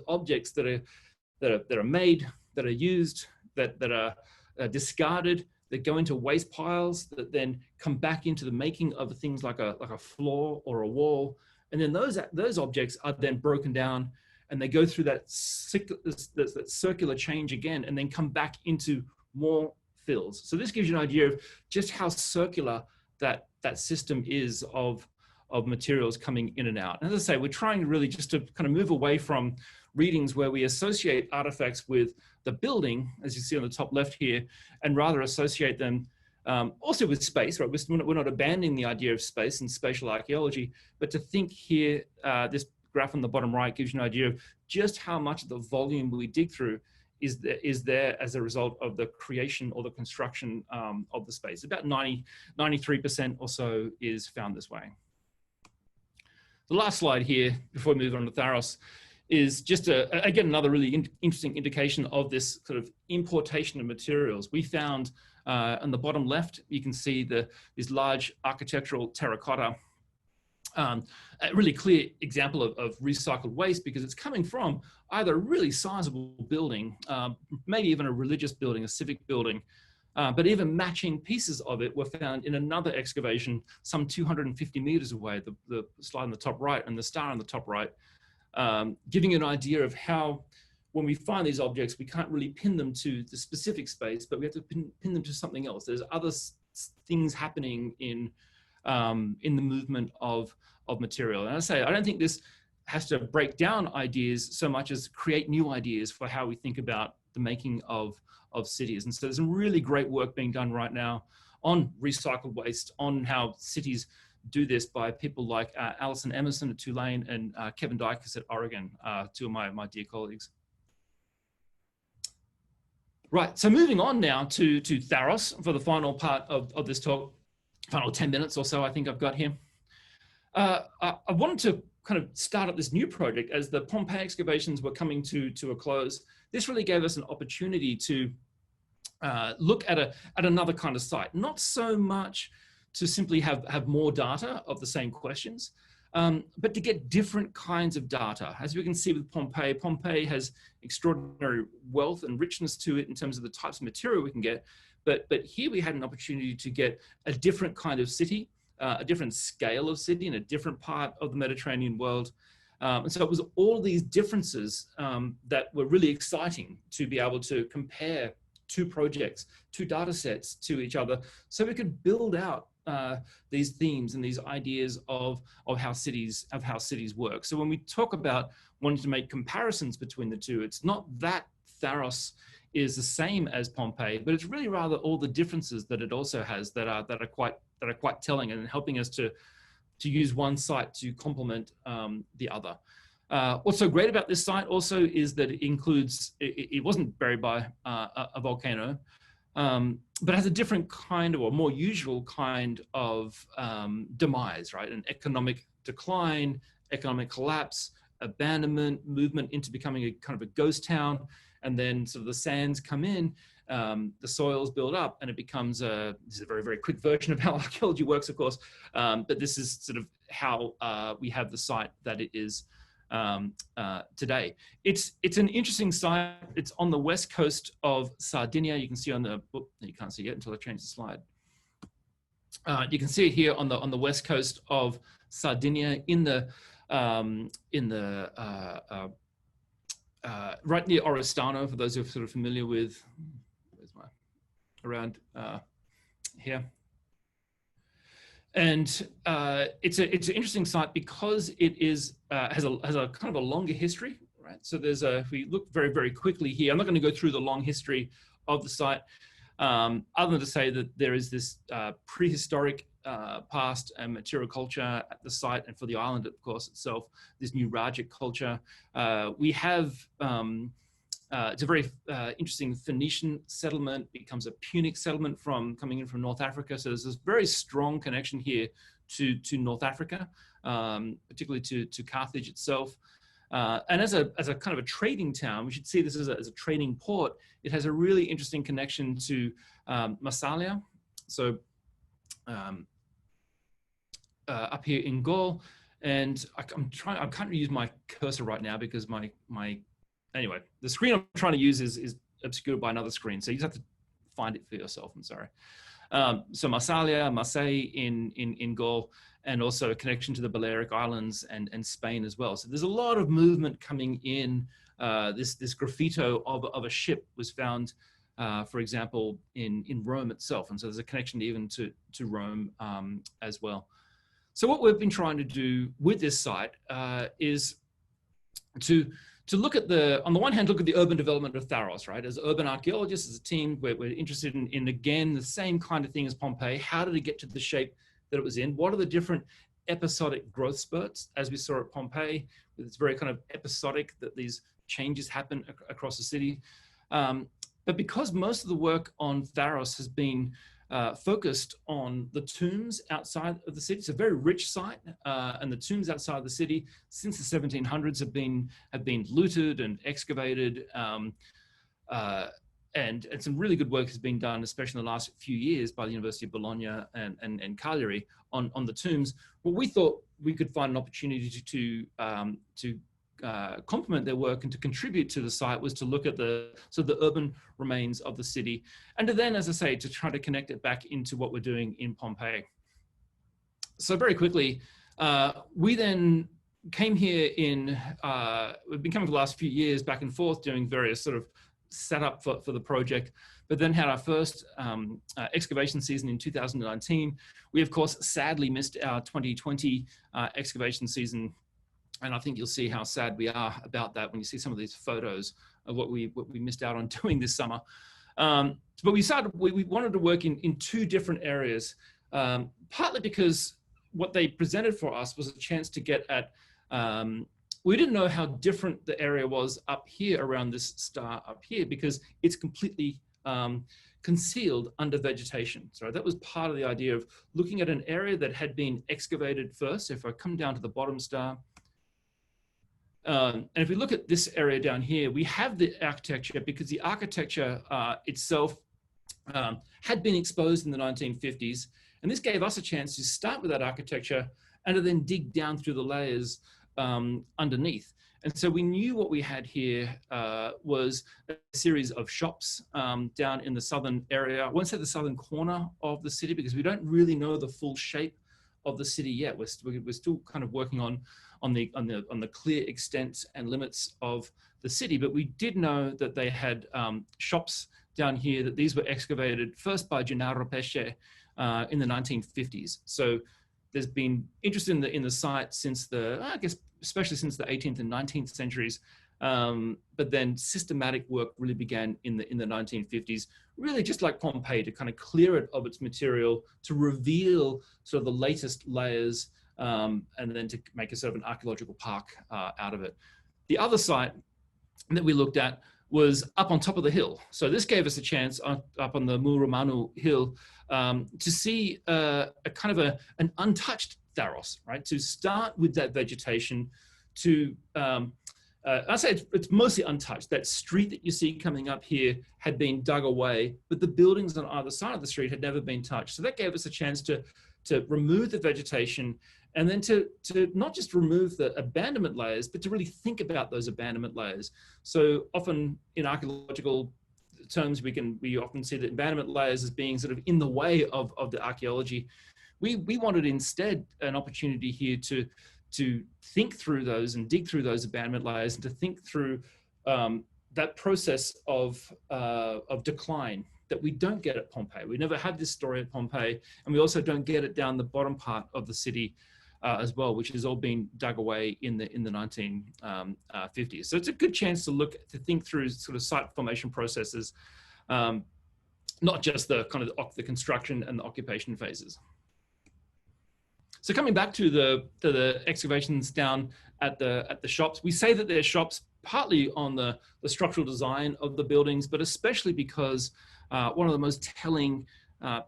objects that are made, that are used, that are discarded, that go into waste piles, that then come back into the making of things like a floor or a wall. And then those objects are then broken down and they go through that circular change again and then come back into more fills. So this gives you an idea of just how circular that system is of materials coming in and out. And as I say, we're trying really just to kind of move away from readings where we associate artifacts with the building, as you see on the top left here, and rather associate them also with space, right? We're not abandoning the idea of space and spatial archaeology, but to think here, this graph on the bottom right gives you an idea of just how much of the volume we dig through is there as a result of the creation or the construction of the space. About 93% or so is found this way. The last slide here, before we move on to Tharros, is just again another really interesting indication of this sort of importation of materials. We found on the bottom left, you can see this large architectural terracotta, a really clear example of recycled waste, because it's coming from either a really sizable building, maybe even a religious building, a civic building, but even matching pieces of it were found in another excavation some 250 meters away, the slide on the top right and the star on the top right, giving you an idea of how when we find these objects, we can't really pin them to the specific space, but we have to pin them to something else. There's other things happening in the movement of material. And I say, I don't think this has to break down ideas so much as create new ideas for how we think about the making of cities. And so there's some really great work being done right now on recycled waste, on how cities do this by people like Alison Emerson at Tulane and Kevin Dykes at Oregon, two of my dear colleagues. Right, so moving on now to Tharros for the final part of this talk, final 10 minutes or so I think I've got here. I wanted to kind of start up this new project as the Pompeii excavations were coming to a close. This really gave us an opportunity to look at another kind of site, not so much to simply have more data of the same questions, but to get different kinds of data. As we can see with Pompeii, Pompeii has extraordinary wealth and richness to it in terms of the types of material we can get. But here we had an opportunity to get a different kind of city, a different scale of city in a different part of the Mediterranean world. And so it was all these differences that were really exciting to be able to compare two projects, two data sets to each other, so we could build out these themes and these ideas of how cities work. So when we talk about wanting to make comparisons between the two, it's not that Tharros is the same as Pompeii, but it's really rather all the differences that it also has that are quite telling and helping us to use one site to complement the other. What's so great about this site also is that it includes, it wasn't buried by a volcano, but has a different kind or more usual kind of demise, right? An economic decline, economic collapse, abandonment, movement into becoming a kind of a ghost town, and then sort of the sands come in, the soils build up, and it becomes this is a very, very quick version of how archaeology works, of course, but this is sort of how we have the site that it is today. It's an interesting site. It's on the west coast of Sardinia. You can see on the, you can't see it until I change the slide. You can see it here on the west coast of Sardinia in the right near Oristano, for those who are sort of familiar with, where's my, around here. And it's an interesting site because it is has a kind of a longer history, right? So there's if we look very, very quickly here, I'm not going to go through the long history of the site, other than to say that there is this prehistoric past and material culture at the site, and for the island, of course, itself, this new Rajic culture. We have it's a very interesting Phoenician settlement, becomes a Punic settlement coming in from North Africa. So there's this very strong connection here to North Africa, particularly to Carthage itself. And as a kind of a trading town, we should see this as a trading port. It has a really interesting connection to Massalia. So up here in Gaul, and I can't use my cursor right now because anyway, the screen I'm trying to use is obscured by another screen, so you just have to find it for yourself. I'm sorry. So Massalia, Marseille in Gaul, and also a connection to the Balearic Islands and Spain as well. So there's a lot of movement coming in. This graffito of a ship was found, for example, in Rome itself, and so there's a connection even to Rome as well. So what we've been trying to do with this site is to look at on the one hand, look at the urban development of Tharros, right? As urban archaeologists, as a team, we're interested in again, the same kind of thing as Pompeii. How did it get to the shape that it was in? What are the different episodic growth spurts, as we saw at Pompeii? It's very kind of episodic that these changes happen across the city. But because most of the work on Tharros has been focused on the tombs outside of the city. It's a very rich site, and the tombs outside the city since the 1700s have been looted and excavated, and some really good work has been done, especially in the last few years, by the University of Bologna and Cagliari on the tombs. Well, we thought we could find an opportunity to complement their work and to contribute to the site was to look at the urban remains of the city, and to then, as I say, to try to connect it back into what we're doing in Pompeii. So very quickly, we then came here we've been coming for the last few years back and forth doing various sort of setup for the project, but then had our first excavation season in 2019. We, of course, sadly missed our 2020 excavation season. And I think you'll see how sad we are about that when you see some of these photos of what we missed out on doing this summer. But we wanted to work in two different areas, partly because what they presented for us was a chance to get at, we didn't know how different the area was up here around this star up here, because it's completely concealed under vegetation. So that was part of the idea of looking at an area that had been excavated first. So if I come down to the bottom star, and if we look at this area down here, we have the architecture, because the architecture itself had been exposed in the 1950s. And this gave us a chance to start with that architecture and to then dig down through the layers underneath. And so we knew what we had here was a series of shops down in the southern area. I won't say the southern corner of the city because we don't really know the full shape of the city yet. We're still kind of working on the clear extent and limits of the city, but we did know that they had shops down here, that these were excavated first by Gennaro Pesce in the 1950s. So there's been interest in the site since I guess, especially since the 18th and 19th centuries. But then systematic work really began in the 1950s, really just like Pompeii, to kind of clear it of its material, to reveal sort of the latest layers, and then to make a sort of an archaeological park out of it. The other site that we looked at was up on top of the hill. So this gave us a chance up on the Murumanu hill to see a kind of an untouched Tharros, right? To start with that vegetation, to I say it's mostly untouched. That street that you see coming up here had been dug away, but the buildings on either side of the street had never been touched. So that gave us a chance to remove the vegetation, and then to not just remove the abandonment layers, but to really think about those abandonment layers. So often in archaeological terms, we often see the abandonment layers as being sort of in the way of the archaeology. We wanted instead an opportunity here to think through those and dig through those abandonment layers, and to think through that process of decline that we don't get at Pompeii. We never had this story at Pompeii, and we also don't get it down the bottom part of the city as well, which has all been dug away in the 1950s. So it's a good chance to think through sort of site formation processes, not just the kind of the construction and the occupation phases. So coming back to the excavations down at the shops, we say that they're shops partly on the structural design of the buildings, but especially because one of the most telling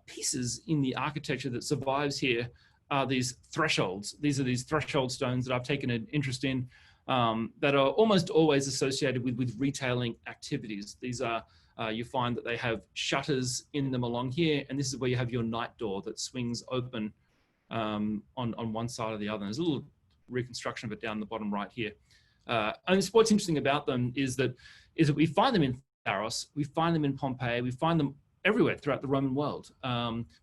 pieces in the architecture that survives here are these thresholds. These are these threshold stones that I've taken an interest in, that are almost always associated with retailing activities. These are, you find that they have shutters in them along here, and this is where you have your night door that swings open on one side or the other. There's a little reconstruction of it down the bottom right here. And what's interesting about them is that we find them in Tharros, we find them in Pompeii, we find them everywhere throughout the Roman world,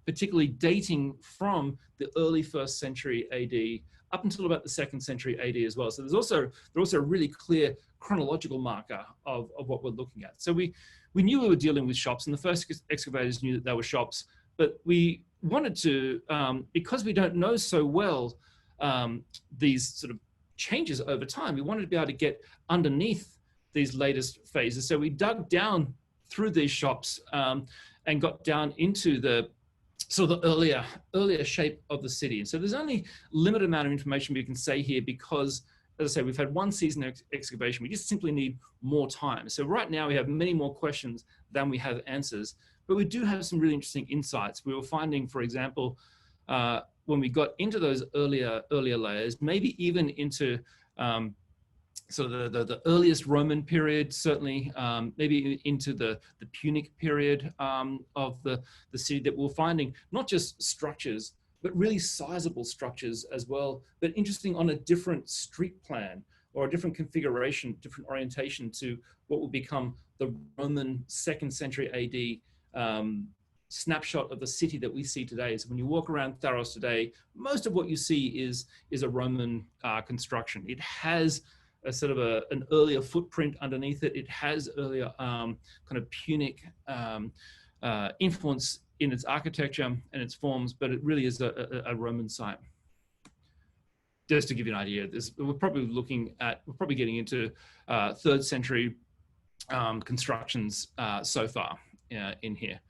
particularly dating from the early 1st century AD up until about the 2nd century AD as well. So they're also a really clear chronological marker of what we're looking at. So we knew we were dealing with shops, and the first excavators knew that they were shops, but we wanted to, because we don't know so well these sort of changes over time, we wanted to be able to get underneath these latest phases. So we dug down through these shops and got down into the earlier shape of the city. And so there's only limited amount of information we can say here because, as I say, we've had one season of excavation. We just simply need more time. So right now we have many more questions than we have answers, but we do have some really interesting insights. We were finding, for example, when we got into those earlier layers, maybe even into sort of the earliest Roman period, certainly maybe into the Punic period of the city, that we're finding not just structures, but really sizable structures as well, but interesting on a different street plan or a different configuration, different orientation to what will become the Roman 2nd century AD snapshot of the city that we see today. So when you walk around Tharros today, most of what you see is a Roman construction. It has a sort of an earlier footprint underneath it. It has earlier kind of Punic influence in its architecture and its forms, but it really is a Roman site. Just to give you an idea, we're probably getting into 3rd century constructions so far in here.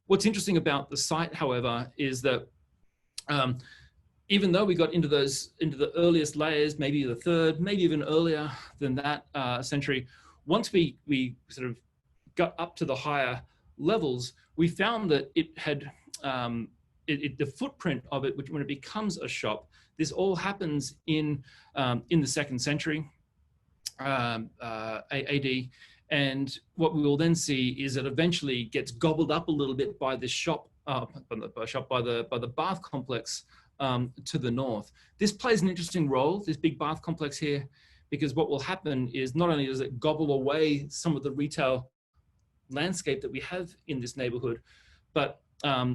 What's interesting about the site, however, is that even though we got into the earliest layers, maybe the 3rd, maybe even earlier than that century, once we sort of got up to the higher levels, we found that it had the footprint of it, which when it becomes a shop, this all happens in the 2nd century AD, And what we will then see is it eventually gets gobbled up a little bit by the by the bath complex to the north. This plays an interesting role, this big bath complex here, because what will happen is not only does it gobble away some of the retail landscape that we have in this neighborhood, but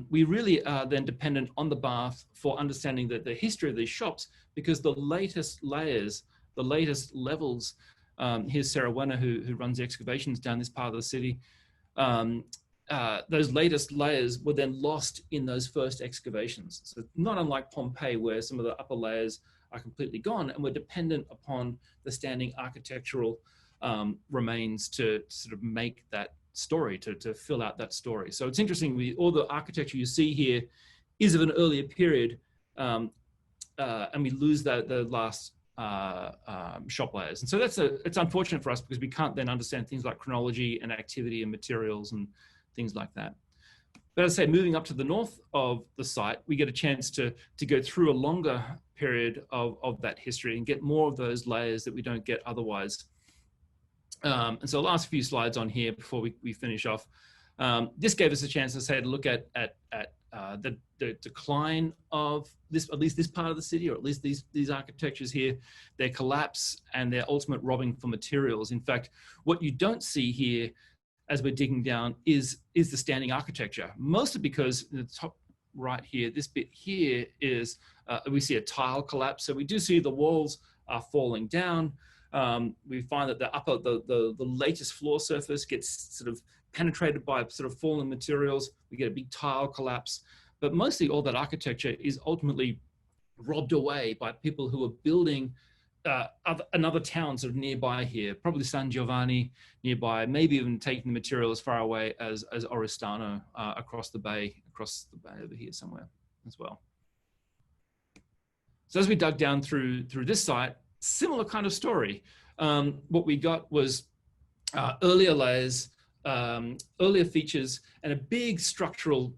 we really are then dependent on the bath for understanding the history of these shops, because the latest layers, the latest levels, here's Sarah Wenner, who runs the excavations down this part of the city. Those latest layers were then lost in those first excavations. So not unlike Pompeii, where some of the upper layers are completely gone, and we're dependent upon the standing architectural remains to sort of make that story, to fill out that story. So it's interesting, all the architecture you see here is of an earlier period, and we lose the last shop layers. And so it's unfortunate for us, because we can't then understand things like chronology and activity and materials and things like that. But as I say, moving up to the north of the site, we get a chance to go through a longer period of that history and get more of those layers that we don't get otherwise. And so the last few slides on here before we finish off, this gave us a chance to say to look at the decline of at least this part of the city, or at least these architectures here, their collapse and their ultimate robbing for materials. In fact, what you don't see here as we're digging down is the standing architecture, mostly because in the top right here, this bit here is, we see a tile collapse. So we do see the walls are falling down. We find that the latest floor surface gets sort of penetrated by sort of fallen materials. We get a big tile collapse, but mostly all that architecture is ultimately robbed away by people who are building another town sort of nearby here, probably San Giovanni nearby, maybe even taking the material as far away as Oristano, across the bay over here somewhere as well. So as we dug down through this site, similar kind of story. What we got was earlier layers, earlier features, and a big structural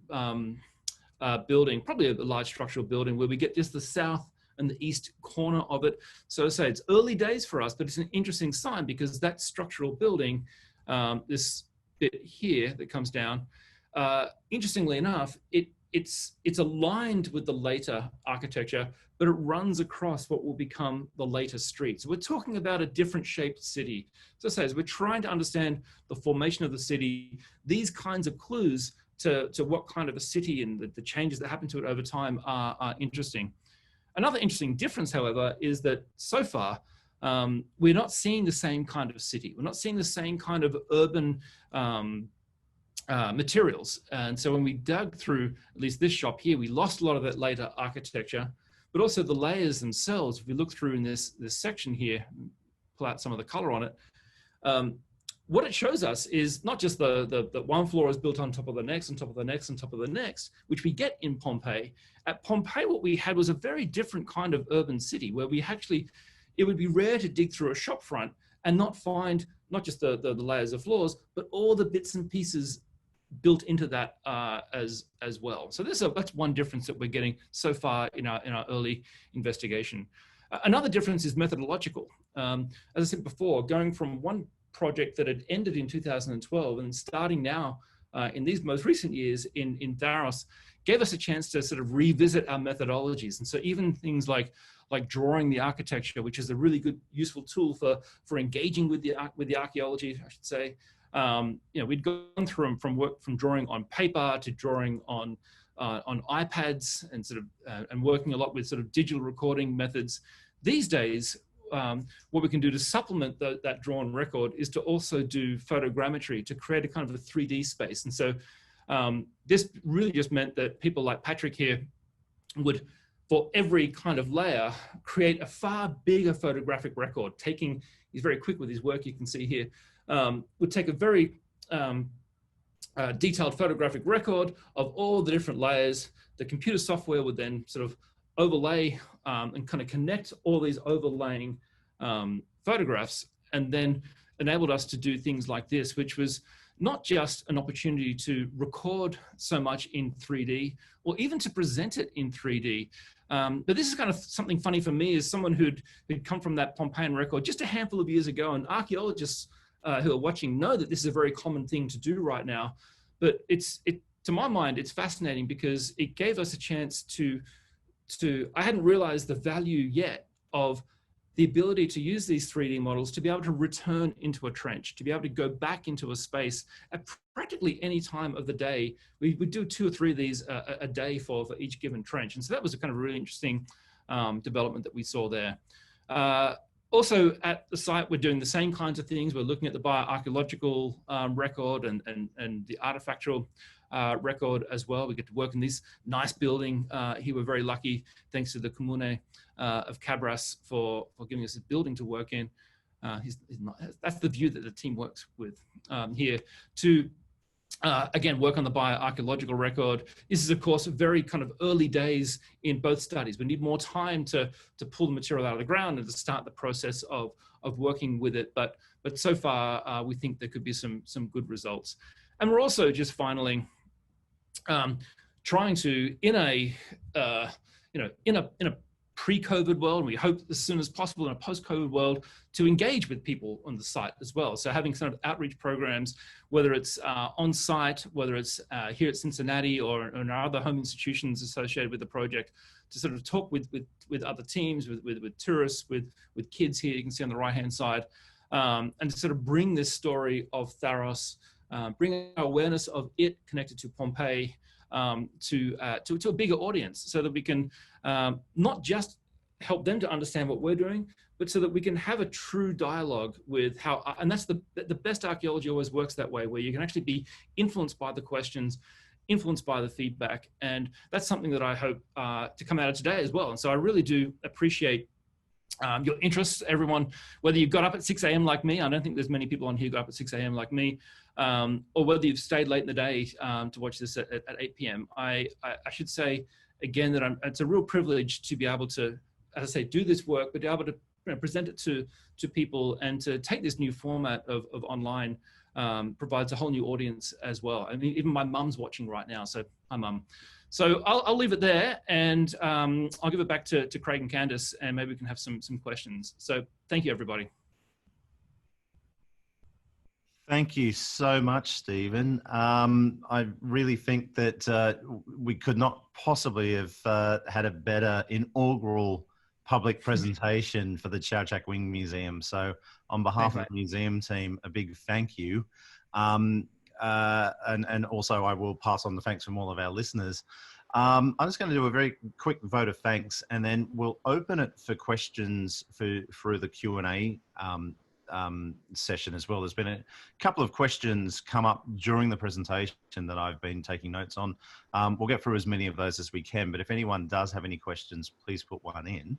building, probably a large structural building, where we get just the south and the east corner of it. So to say, it's early days for us, but it's an interesting sign, because that structural building, this bit here that comes down, interestingly enough, it's aligned with the later architecture, but it runs across what will become the later street. So we're talking about a different shaped city. So as we're trying to understand the formation of the city, these kinds of clues to what kind of a city and the changes that happen to it over time are interesting. Another interesting difference, however, is that so far, we're not seeing the same kind of city. We're not seeing the same kind of urban materials. And so when we dug through at least this shop here, we lost a lot of that later architecture, but also the layers themselves. If we look through in this section here, pull out some of the color on it, what it shows us is not just the one floor is built on top of the next, on top of the next, on top of the next, which we get in Pompeii. At Pompeii, what we had was a very different kind of urban city, where we actually, it would be rare to dig through a shop front and not find not just the layers of floors, but all the bits and pieces built into that as well. So that's one difference that we're getting so far in our early investigation. Another difference is methodological. As I said before, going from one project that had ended in 2012 and starting now in these most recent years in Tharros, gave us a chance to sort of revisit our methodologies. And so even things like drawing the architecture, which is a really good, useful tool for engaging with the archaeology, I should say. We'd gone through from drawing on paper to drawing on iPads and sort of and working a lot with sort of digital recording methods. These days, what we can do to supplement that drawn record is to also do photogrammetry to create a kind of a 3D space. And so this really just meant that people like Patrick here would, for every kind of layer, create a far bigger photographic record. He's very quick with his work, you can see here, would take a very detailed photographic record of all the different layers. The computer software would then sort of overlay and kind of connect all these overlaying photographs, and then enabled us to do things like this, which was not just an opportunity to record so much in 3D, or even to present it in 3D. But this is kind of something funny for me, as someone who'd come from that Pompeian record just a handful of years ago, and archaeologists who are watching know that this is a very common thing to do right now. But to my mind, it's fascinating because it gave us a chance I hadn't realized the value yet of the ability to use these 3D models to be able to return into a trench, to be able to go back into a space at practically any time of the day. We would do 2 or 3 of these a day for each given trench. And so that was a kind of really interesting development that we saw there. Also at the site, we're doing the same kinds of things. We're looking at the bioarchaeological record and the artifactual record as well. We get to work in this nice building. Here we're very lucky, thanks to the Comune of Cabras for giving us a building to work in. That's the view that the team works with here to again, work on the bioarchaeological record. This is, of course, very kind of early days in both studies. We need more time to pull the material out of the ground and to start the process of working with it. But so far, we think there could be some good results. And we're also just finally trying to, in a pre-COVID world, and we hope as soon as possible in a post-COVID world, to engage with people on the site as well. So having sort of outreach programs, whether it's on site, whether it's here at Cincinnati or in our other home institutions associated with the project, to sort of talk with other teams, with tourists, with kids here, you can see on the right-hand side, and to sort of bring this story of Tharros, bring awareness of it connected to Pompeii, to a bigger audience, so that we can not just help them to understand what we're doing, but so that we can have a true dialogue with how, and that's the best archaeology always works that way, where you can actually be influenced by the questions, influenced by the feedback. And that's something that I hope to come out of today as well. And so I really do appreciate your interest, everyone, whether you got up at 6 a.m. like me. I don't think there's many people on here who got up at 6 a.m. like me, or whether you've stayed late in the day to watch this at 8 p.m. I should say again that it's a real privilege to be able to, as I say, do this work, but be able to present it to people, and to take this new format of online provides a whole new audience as well. I mean, even my mum's watching right now, so hi mum. So I'll leave it there, and I'll give it back to Craig and Candice, and maybe we can have some questions. So thank you, everybody. Thank you so much, Stephen. I really think that we could not possibly have had a better inaugural public presentation for the Chao Chak Wing Museum. So on behalf of the museum team, a big thank you. And also I will pass on the thanks from all of our listeners. I'm just going to do a very quick vote of thanks, and then we'll open it for questions through the Q&A session as well. There's been a couple of questions come up during the presentation that I've been taking notes on. We'll get through as many of those as we can, but if anyone does have any questions, please put one in.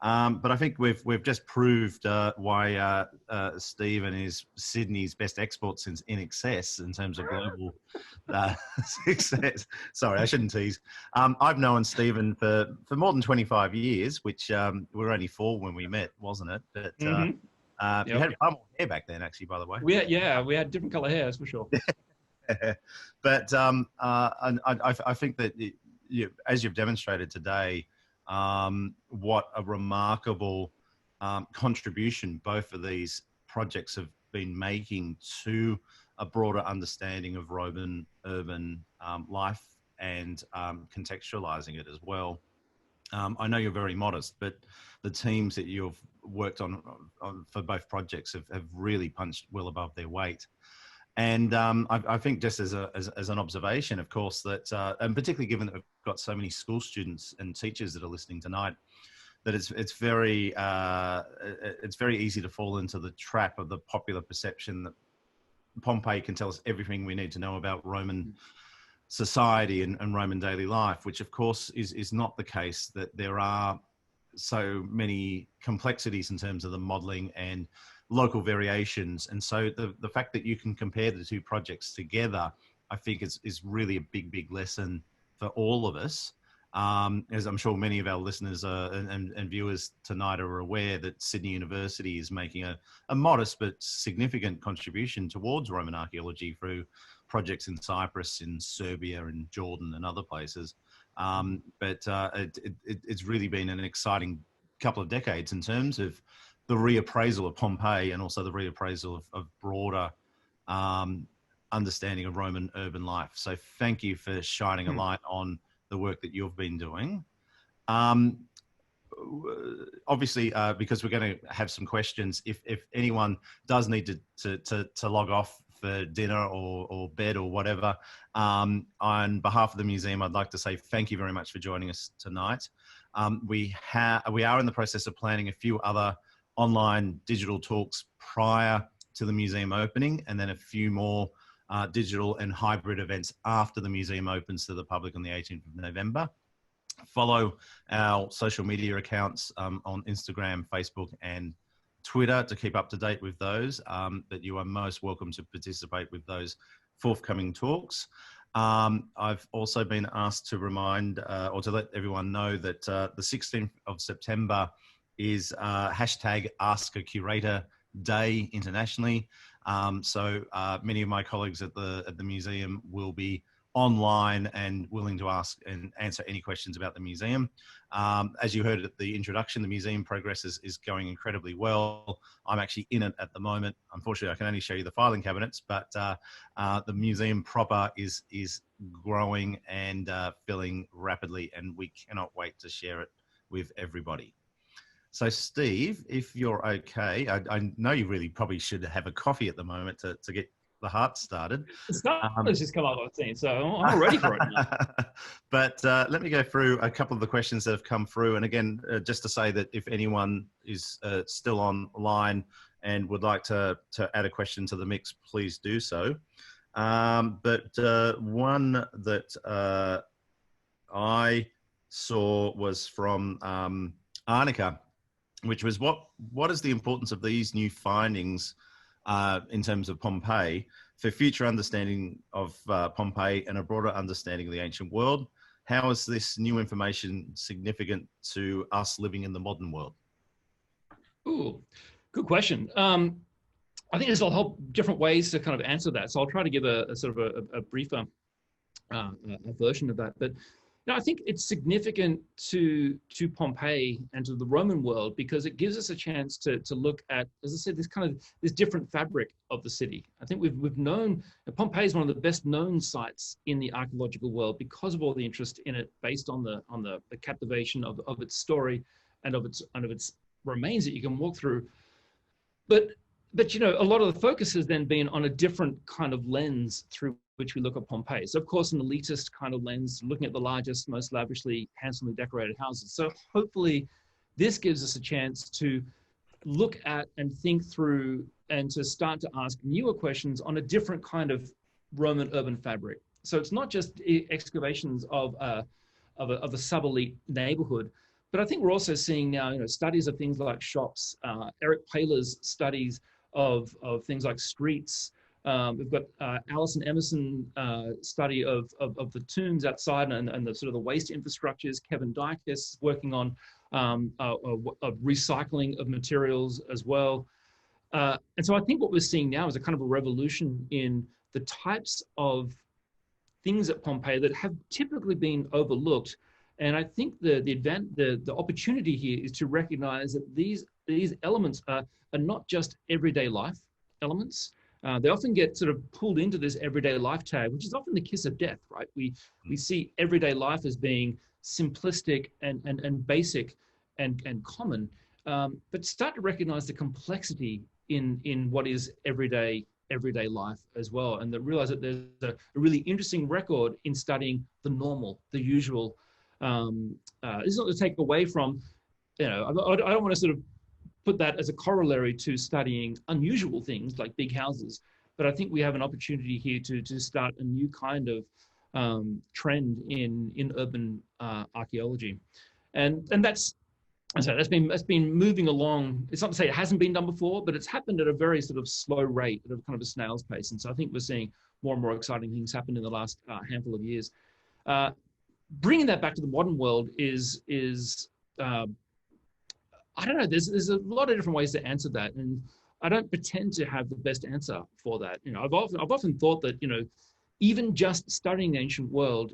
But I think we've just proved why Stephen is Sydney's best export since In Excess in terms of global success. Sorry, I shouldn't tease. I've known Stephen for more than 25 years, which we were only 4 when we met, wasn't it? But Yep. You had far more hair back then, actually, by the way. We had different color hair, that's for sure. But and I think that as you've demonstrated today, what a remarkable contribution both of these projects have been making to a broader understanding of Roman urban life, and contextualizing it as well. I know you're very modest, but the teams that you've worked on for both projects have really punched well above their weight. And I think, just as an observation, of course, that, and particularly given that we've got so many school students and teachers that are listening tonight, that it's very easy to fall into the trap of the popular perception that Pompeii can tell us everything we need to know about Roman society and Roman daily life, which of course is not the case. That there are so many complexities in terms of the modeling and local variations. And so the fact that you can compare the 2 projects together, I think is really a big lesson for all of us. As I'm sure many of our listeners and viewers tonight are aware, that Sydney University is making a modest but significant contribution towards Roman archaeology through projects in Cyprus, in Serbia, and Jordan, and other places. But it's really been an exciting couple of decades in terms of the reappraisal of Pompeii and also the reappraisal of broader understanding of Roman urban life. So thank you for shining a light on the work that you've been doing. Obviously, because we're going to have some questions, if anyone does need to log off for dinner or bed or whatever, on behalf of the museum, I'd like to say thank you very much for joining us tonight. We are in the process of planning a few other online digital talks prior to the museum opening, and then a few more digital and hybrid events after the museum opens to the public on the 18th of November. Follow our social media accounts on Instagram, Facebook, and Twitter to keep up to date with those. But you are most welcome to participate with those forthcoming talks. I've also been asked to remind or to let everyone know that the 16th of September is hashtag Ask a Curator Day internationally. So many of my colleagues at the museum will be online and willing to ask and answer any questions about the museum. As you heard at the introduction, the museum progress is going incredibly well. I'm actually in it at the moment. Unfortunately, I can only show you the filing cabinets, but the museum proper is growing and filling rapidly, and we cannot wait to share it with everybody. So Steve, if you're okay, I know you really probably should have a coffee at the moment to get the heart started. It's just come up, I've seen, so I'm ready for it now. But let me go through a couple of the questions that have come through. And again, just to say that if anyone is still online and would like to add a question to the mix, please do so. But one that I saw was from Arnica, which was what is the importance of these new findings in terms of Pompeii for future understanding of Pompeii and a broader understanding of the ancient world? How is this new information significant to us living in the modern world? Ooh, good question. I think there's a whole different ways to kind of answer that. So I'll try to give a sort of a briefer version of that. But I think it's significant to Pompeii and to the Roman world because it gives us a chance to look at, as I said, this different fabric of the city. I think we've known that Pompeii is one of the best known sites in the archaeological world because of all the interest in it, based on the captivation of its story and of its remains that you can walk through. But a lot of the focus has then been on a different kind of lens through which we look at Pompeii. So of course, an elitist kind of lens, looking at the largest, most lavishly, handsomely decorated houses. So hopefully this gives us a chance to look at and think through and to start to ask newer questions on a different kind of Roman urban fabric. So it's not just excavations of a sub-elite neighborhood, but I think we're also seeing now, studies of things like shops, Eric Paler's studies of things like streets. We've got Alison Emerson study of the tombs outside and the sort of the waste infrastructures. Kevin Dyke is working on recycling of materials as well. And so I think what we're seeing now is a kind of a revolution in the types of things at Pompeii that have typically been overlooked. And I think the opportunity here is to recognize that these elements are not just everyday life elements. They often get sort of pulled into this everyday life tag, which is often the kiss of death, right? We see everyday life as being simplistic and basic and common, but start to recognize the complexity in what is everyday life as well, and realize that there's a really interesting record in studying the normal, the usual. This is not to take away from, I don't want to sort of put that as a corollary to studying unusual things like big houses, but I think we have an opportunity here to start a new kind of trend in urban archaeology, and that's been moving along. It's not to say it hasn't been done before, but it's happened at a very sort of slow rate, at a kind of a snail's pace, and so I think we're seeing more and more exciting things happen in the last handful of years. Bringing that back to the modern world is I don't know, there's a lot of different ways to answer that. And I don't pretend to have the best answer for that. I've often thought that, even just studying the ancient world,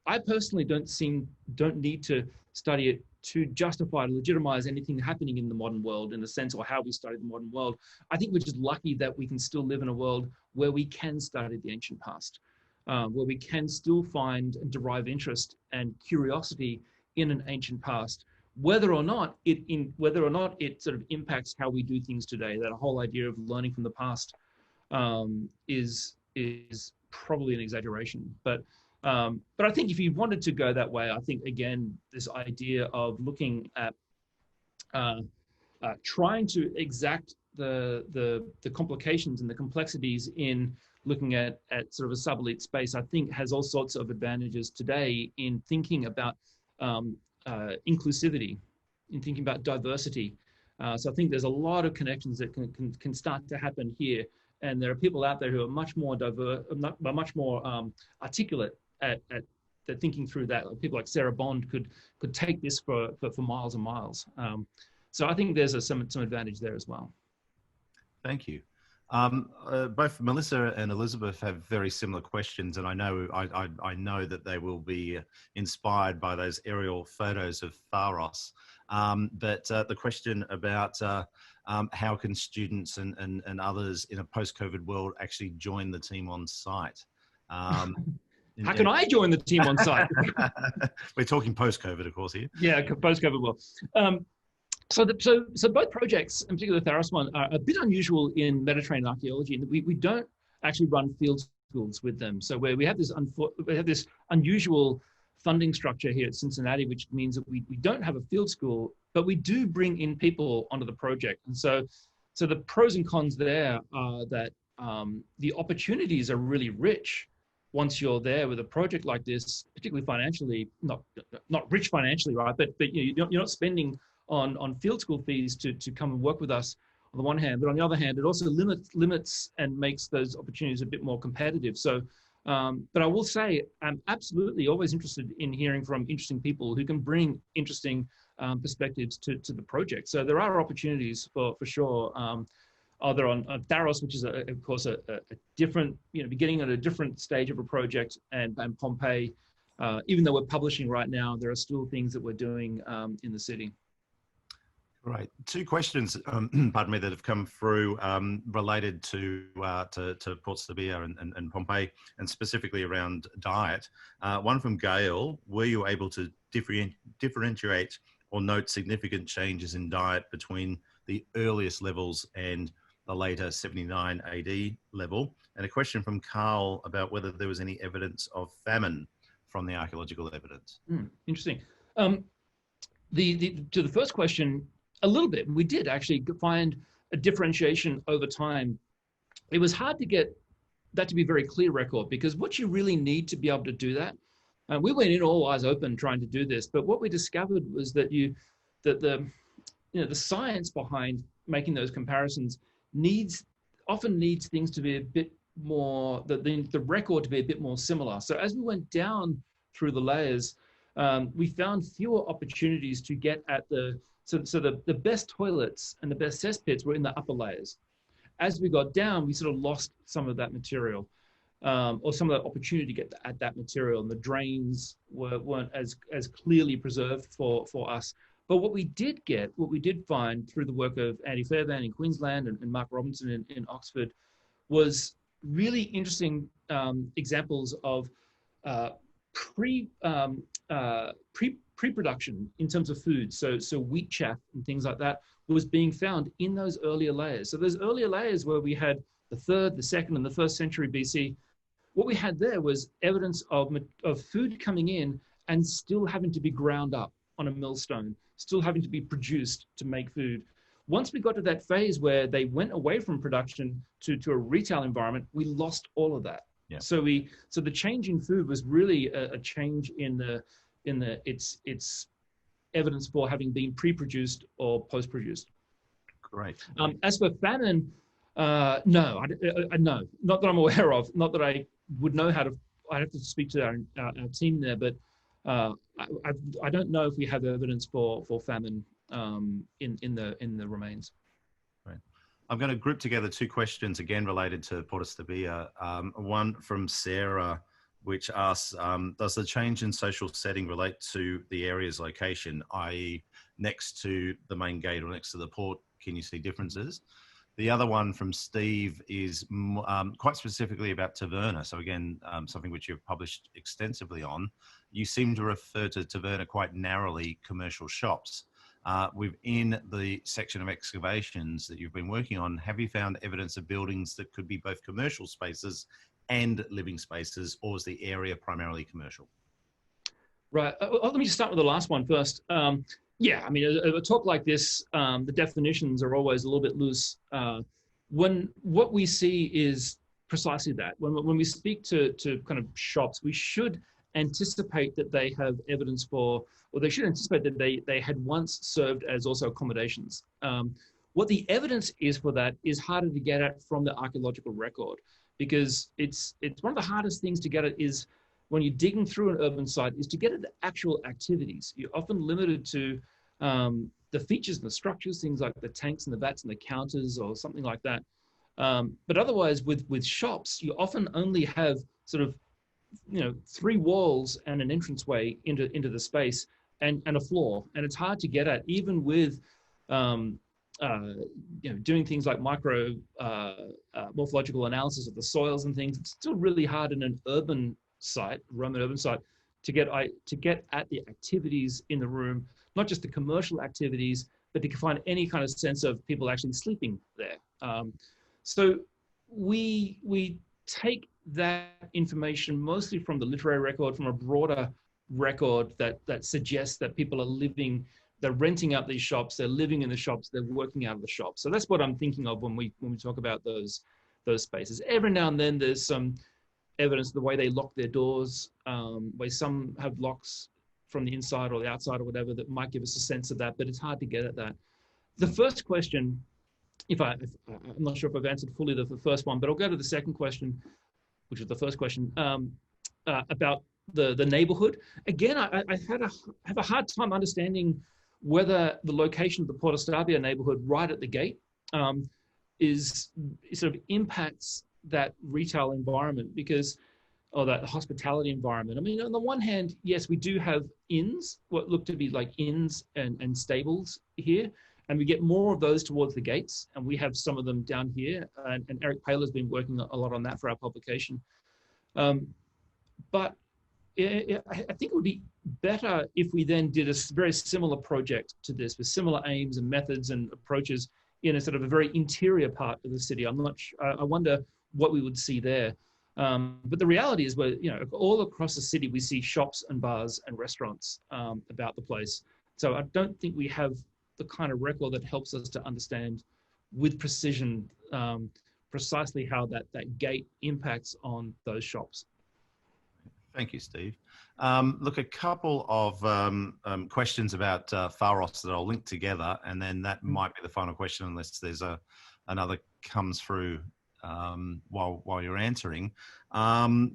I personally don't need to study it to justify, to legitimize anything happening in the modern world in a sense, or how we study the modern world. I think we're just lucky that we can still live in a world where we can study the ancient past, where we can still find and derive interest and curiosity in an ancient past, whether or not it sort of impacts how we do things today. That whole idea of learning from the past is probably an exaggeration, but I think if you wanted to go that way, I think again this idea of looking at trying to exact the complications and the complexities in looking at sort of a sub-elite space, I think has all sorts of advantages today in thinking about inclusivity, in thinking about diversity. So I think there's a lot of connections that can start to happen here. And there are people out there who are much more diverse, much more articulate at thinking through that. People like Sarah Bond could take this for miles and miles. So I think there's some advantage there as well. Thank you. Both Melissa and Elizabeth have very similar questions, and I know that they will be inspired by those aerial photos of Tharros. But the question about how can students and others in a post-COVID world actually join the team on site? How can I join the team on site? We're talking post-COVID, of course, here. Yeah, post-COVID world. So both projects, in particular the Tharros one, are a bit unusual in Mediterranean archaeology in that we don't actually run field schools with them. So where we have this unusual funding structure here at Cincinnati, which means that we don't have a field school, but we do bring in people onto the project. And so the pros and cons there are that the opportunities are really rich once you're there with a project like this, particularly financially, not rich financially, right? But you're not spending on field school fees to come and work with us on the one hand, but on the other hand, it also limits and makes those opportunities a bit more competitive. So, but I will say I'm absolutely always interested in hearing from interesting people who can bring interesting perspectives to the project. So there are opportunities for sure. Either on Tharros, which is of course a different, beginning at a different stage of a project, and Pompeii. Even though we're publishing right now, there are still things that we're doing in the city. Right. Two questions, pardon me, that have come through related to Port Stabia and Pompeii, and specifically around diet. One from Gail: were you able to differentiate or note significant changes in diet between the earliest levels and the later 79 AD level? And a question from Carl about whether there was any evidence of famine from the archaeological evidence. Interesting. To the first question, a little bit. We did actually find a differentiation over time. It was hard to get that to be a very clear record, because what you really need to be able to do that, we went in all eyes open trying to do this, but what we discovered was that the science behind making those comparisons often needs things to be a bit more, the record to be a bit more similar. So as we went down through the layers, we found fewer opportunities to get at the best toilets and the best cesspits were in the upper layers. As we got down, we sort of lost some of that material, or some of the opportunity to get at that material, and the drains weren't as clearly preserved for us. But what we did find through the work of Andy Fairbairn in Queensland and Mark Robinson in Oxford was really interesting examples of pre-production in terms of food. So wheat chaff and things like that was being found in those earlier layers. So those earlier layers where we had the 3rd, the 2nd, and the 1st century BC, what we had there was evidence of food coming in and still having to be ground up on a millstone, still having to be produced to make food. Once we got to that phase where they went away from production to a retail environment, we lost all of that. Yeah. So the change in food was really a change in its evidence for having been pre-produced or post-produced. Great. As for famine, no, no, not that I'm aware of. Not that I would know how to. I'd have to speak to our team there, but I don't know if we have evidence for famine in the remains. Right. I'm going to group together two questions again related to Port Stabia. One from Sarah which asks, does the change in social setting relate to the area's location, i.e. next to the main gate or next to the port? Can you see differences? The other one from Steve is quite specifically about Taverna. So again, something which you've published extensively on. You seem to refer to Taverna quite narrowly, commercial shops. Within the section of excavations that you've been working on, have you found evidence of buildings that could be both commercial spaces and living spaces, or is the area primarily commercial? Right. Let me just start with the last one first. Yeah, I mean, a talk like this, the definitions are always a little bit loose. When what we see is precisely that. When we speak to kind of shops, we should anticipate that they have evidence for, or they should anticipate that they had once served as also accommodations. What the evidence is for that is harder to get at from the archaeological record, because it's one of the hardest things to get at is when you're digging through an urban site is to get at the actual activities. You're often limited to the features and the structures, things like the tanks and the vats and the counters or something like that. But otherwise with shops, you often only have sort of, 3 walls and an entranceway into the space and a floor. And it's hard to get at, even with doing things like micro morphological analysis of the soils and things. It's still really hard in an urban site, Roman urban site, to get at the activities in the room, not just the commercial activities, but to find any kind of sense of people actually sleeping there. So we take that information mostly from the literary record, from a broader record that suggests that people are living, they're renting out these shops, they're living in the shops, they're working out of the shops. So that's what I'm thinking of when we talk about those spaces. Every now and then there's some evidence of the way they lock their doors, where some have locks from the inside or the outside or whatever that might give us a sense of that, but it's hard to get at that. The first question, I'm not sure if I've answered fully the first one, but I'll go to the second question, which is the first question, about the neighborhood. Again, I have a hard time understanding whether the location of the Porta Stabia neighborhood right at the gate is sort of impacts that retail environment, or that hospitality environment. I mean, on the one hand, yes, we do have inns, what look to be like inns and stables here, and we get more of those towards the gates, and we have some of them down here, and Eric Paler's been working a lot on that for our publication. But I think it would be better if we then did a very similar project to this with similar aims and methods and approaches in a sort of a very interior part of the city. I wonder what we would see there. But the reality is, all across the city, we see shops and bars and restaurants about the place. So I don't think we have the kind of record that helps us to understand with precision precisely how that gate impacts on those shops. Thank you, Steve. Look, a couple of questions about Tharros that I'll link together, and then that might be the final question unless there's another comes through while you're answering.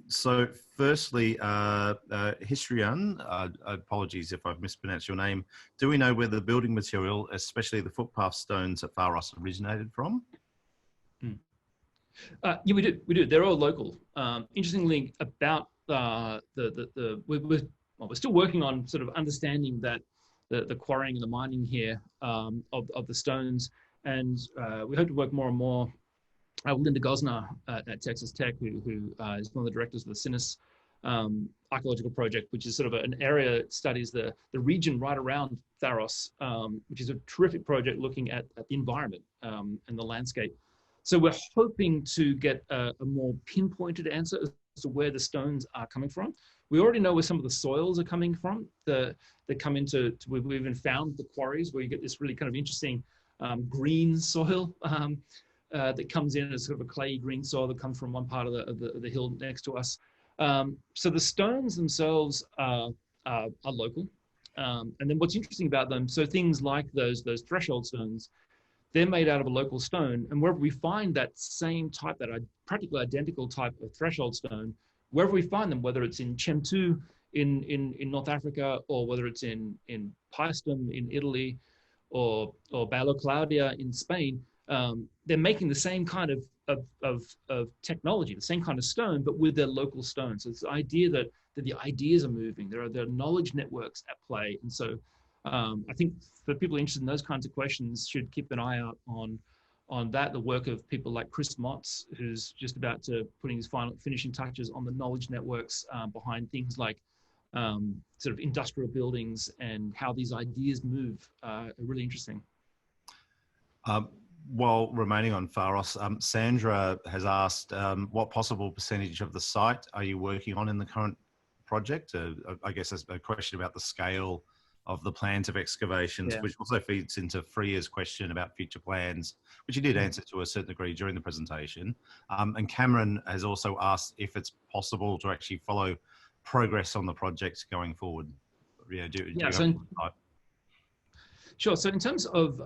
So firstly, Histrian, apologies if I've mispronounced your name. Do we know where the building material, especially the footpath stones at Tharros, originated from? Yeah, we do. They're all local. Interestingly, about we're still working on sort of understanding that the quarrying and the mining here of the stones, and we hope to work more and more. Linda Gosner at Texas Tech, who is one of the directors of the Sinus archaeological project, which is sort of an area that studies the region right around Tharros, which is a terrific project looking at the environment and the landscape. So we're hoping to get a more pinpointed answer as to where the stones are coming from. We already know where some of the soils are coming from. That come into, we've even found the quarries where you get this really kind of interesting green soil that comes in as sort of a clayey green soil that comes from one part of the hill next to us. So the stones themselves are local. And then what's interesting about them, so things like those threshold stones, they're made out of a local stone, and wherever we find that same type, that practically identical type of threshold stone, wherever we find them, whether it's in Chemtu in North Africa, or whether it's in Paestum in Italy, or Bailo Claudia in Spain, they're making the same kind of technology, the same kind of stone, but with their local stone. So it's the idea that the ideas are moving. There are knowledge networks at play. And so I think for people interested in those kinds of questions should keep an eye out on that, the work of people like Chris Motz, who's just about to putting his finishing touches on the knowledge networks behind things like sort of industrial buildings and how these ideas move are really interesting. While remaining on Tharros, Sandra has asked, what possible percentage of the site are you working on in the current project? I guess that's a question about the scale of the plans of excavations, which also feeds into Freya's question about future plans, which you did answer to a certain degree during the presentation. And Cameron has also asked if it's possible to actually follow progress on the project going forward. Sure. So in terms of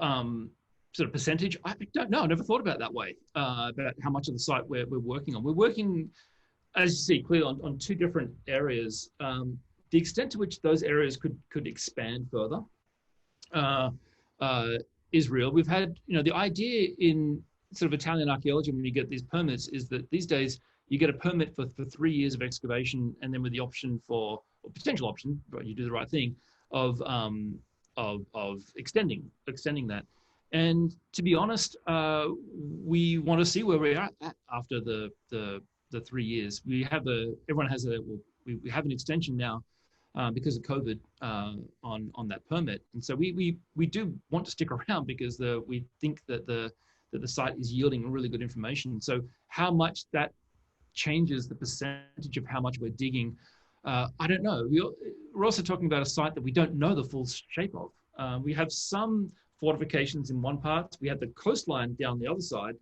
sort of percentage, I don't know. I never thought about it that way, about how much of the site we're working on. We're working, as you see clearly, on two different areas. The extent to which those areas could expand further is real. We've had, the idea in sort of Italian archaeology when you get these permits is that these days you get a permit for 3 years of excavation, and then with the option or potential option, right, you do the right thing, of extending that. And to be honest, we want to see where we're at after the 3 years. We have we have an extension now because of COVID on that permit, and so we do want to stick around because we think that the site is yielding really good information. So how much that changes the percentage of how much we're digging, I don't know. We're also talking about a site that we don't know the full shape of. We have some fortifications in one part. We have the coastline down the other side,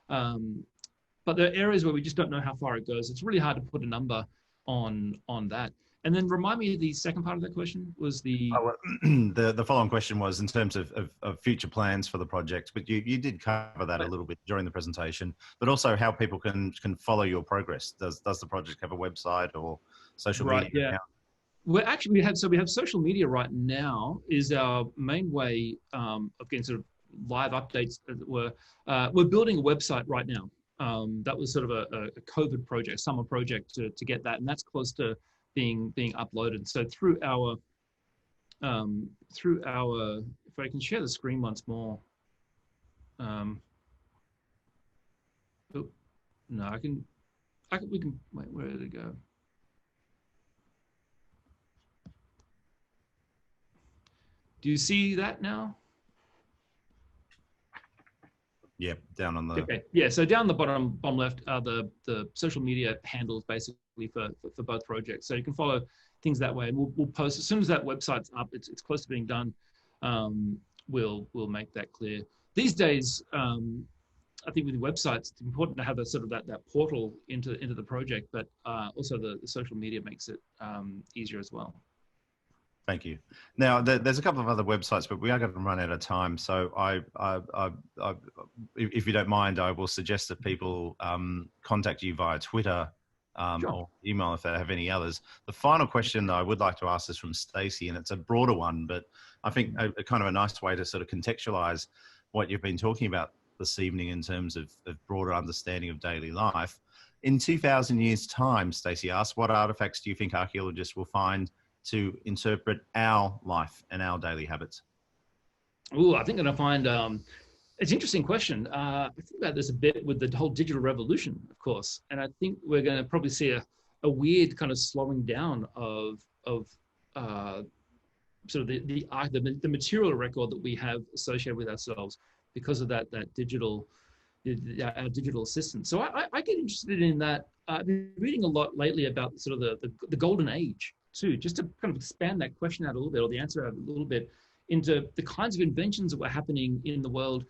but there are areas where we just don't know how far it goes. It's really hard to put a number on that. And then remind me, the second part of that question was the following question was in terms of future plans for the project, but you did cover that a little bit during the presentation, but also how people can follow your progress. Does the project have a website or social media account? We have social media right now is our main way of getting sort of live updates. We're building a website right now. That was sort of a COVID project, summer project to get that, and that's close to being uploaded. So through our, if I can share the screen once more. We can, wait, where did it go? Do you see that now? Yep, down on the... Okay, yeah, so down the bottom left are the social media handles basically for both projects. So you can follow things that way, and we'll post, as soon as that website's up, it's close to being done, we'll make that clear. These days, I think with the websites, it's important to have a sort of that portal into the project, but also the social media makes it easier as well. Thank you. Now, there's a couple of other websites, but we are going to run out of time. So if you don't mind, I will suggest that people contact you via Twitter or email if they have any others. The final question that I would like to ask is from Stacey, and it's a broader one, but I think a kind of a nice way to sort of contextualize what you've been talking about this evening in terms of broader understanding of daily life. In 2,000 years' time, Stacey asks, what artifacts do you think archaeologists will find to interpret our life and our daily habits? Oh, I think I'm going to find, it's an interesting question. I think about this a bit with the whole digital revolution, of course. And I think we're going to probably see a weird kind of slowing down of sort of the material record that we have associated with ourselves because of that digital, our digital assistant. So I get interested in that. I've been reading a lot lately about sort of the golden age too, just to kind of expand that question out a little bit, or the answer out a little bit, into the kinds of inventions that were happening in the world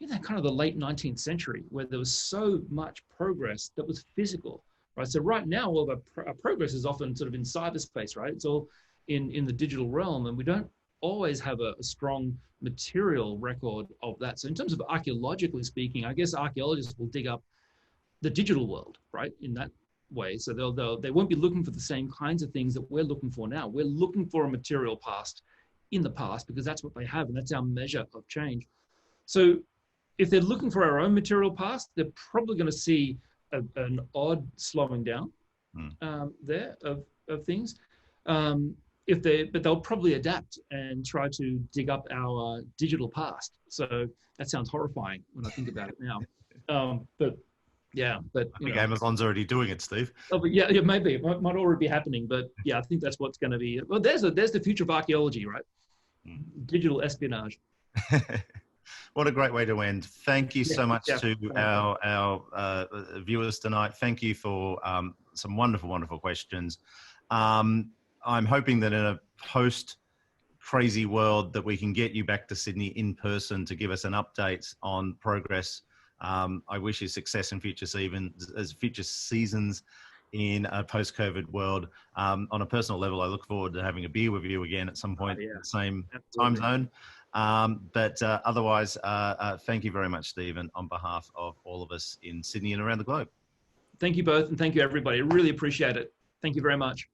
in that kind of the late 19th century, where there was so much progress that was physical, right? So right now, all of our progress is often sort of in cyberspace, right? It's all in the digital realm, and we don't always have a strong material record of that. So in terms of archaeologically speaking, I guess archaeologists will dig up the digital world, right, in that way. So they won't be looking for the same kinds of things that we're looking for now. We're looking for a material past in the past because that's what they have, and that's our measure of change. So if they're looking for our own material past, they're probably going to see an odd slowing down there of things. But they'll probably adapt and try to dig up our digital past. So that sounds horrifying when I think about it now. But I think Amazon's already doing it, Steve. Oh, but yeah, maybe it might already be happening. But yeah, I think that's what's going to be. Well, there's the future of archaeology, right? Digital espionage. What a great way to end. Thank you so much to our viewers tonight. Thank you for some wonderful, wonderful questions. I'm hoping that in a post-crazy world that we can get you back to Sydney in person to give us an update on progress. I wish you success in future seasons in a post-COVID world. On a personal level, I look forward to having a beer with you again at some point in the same time zone. But otherwise, thank you very much, Stephen, on behalf of all of us in Sydney and around the globe. Thank you both, and thank you, everybody. I really appreciate it. Thank you very much.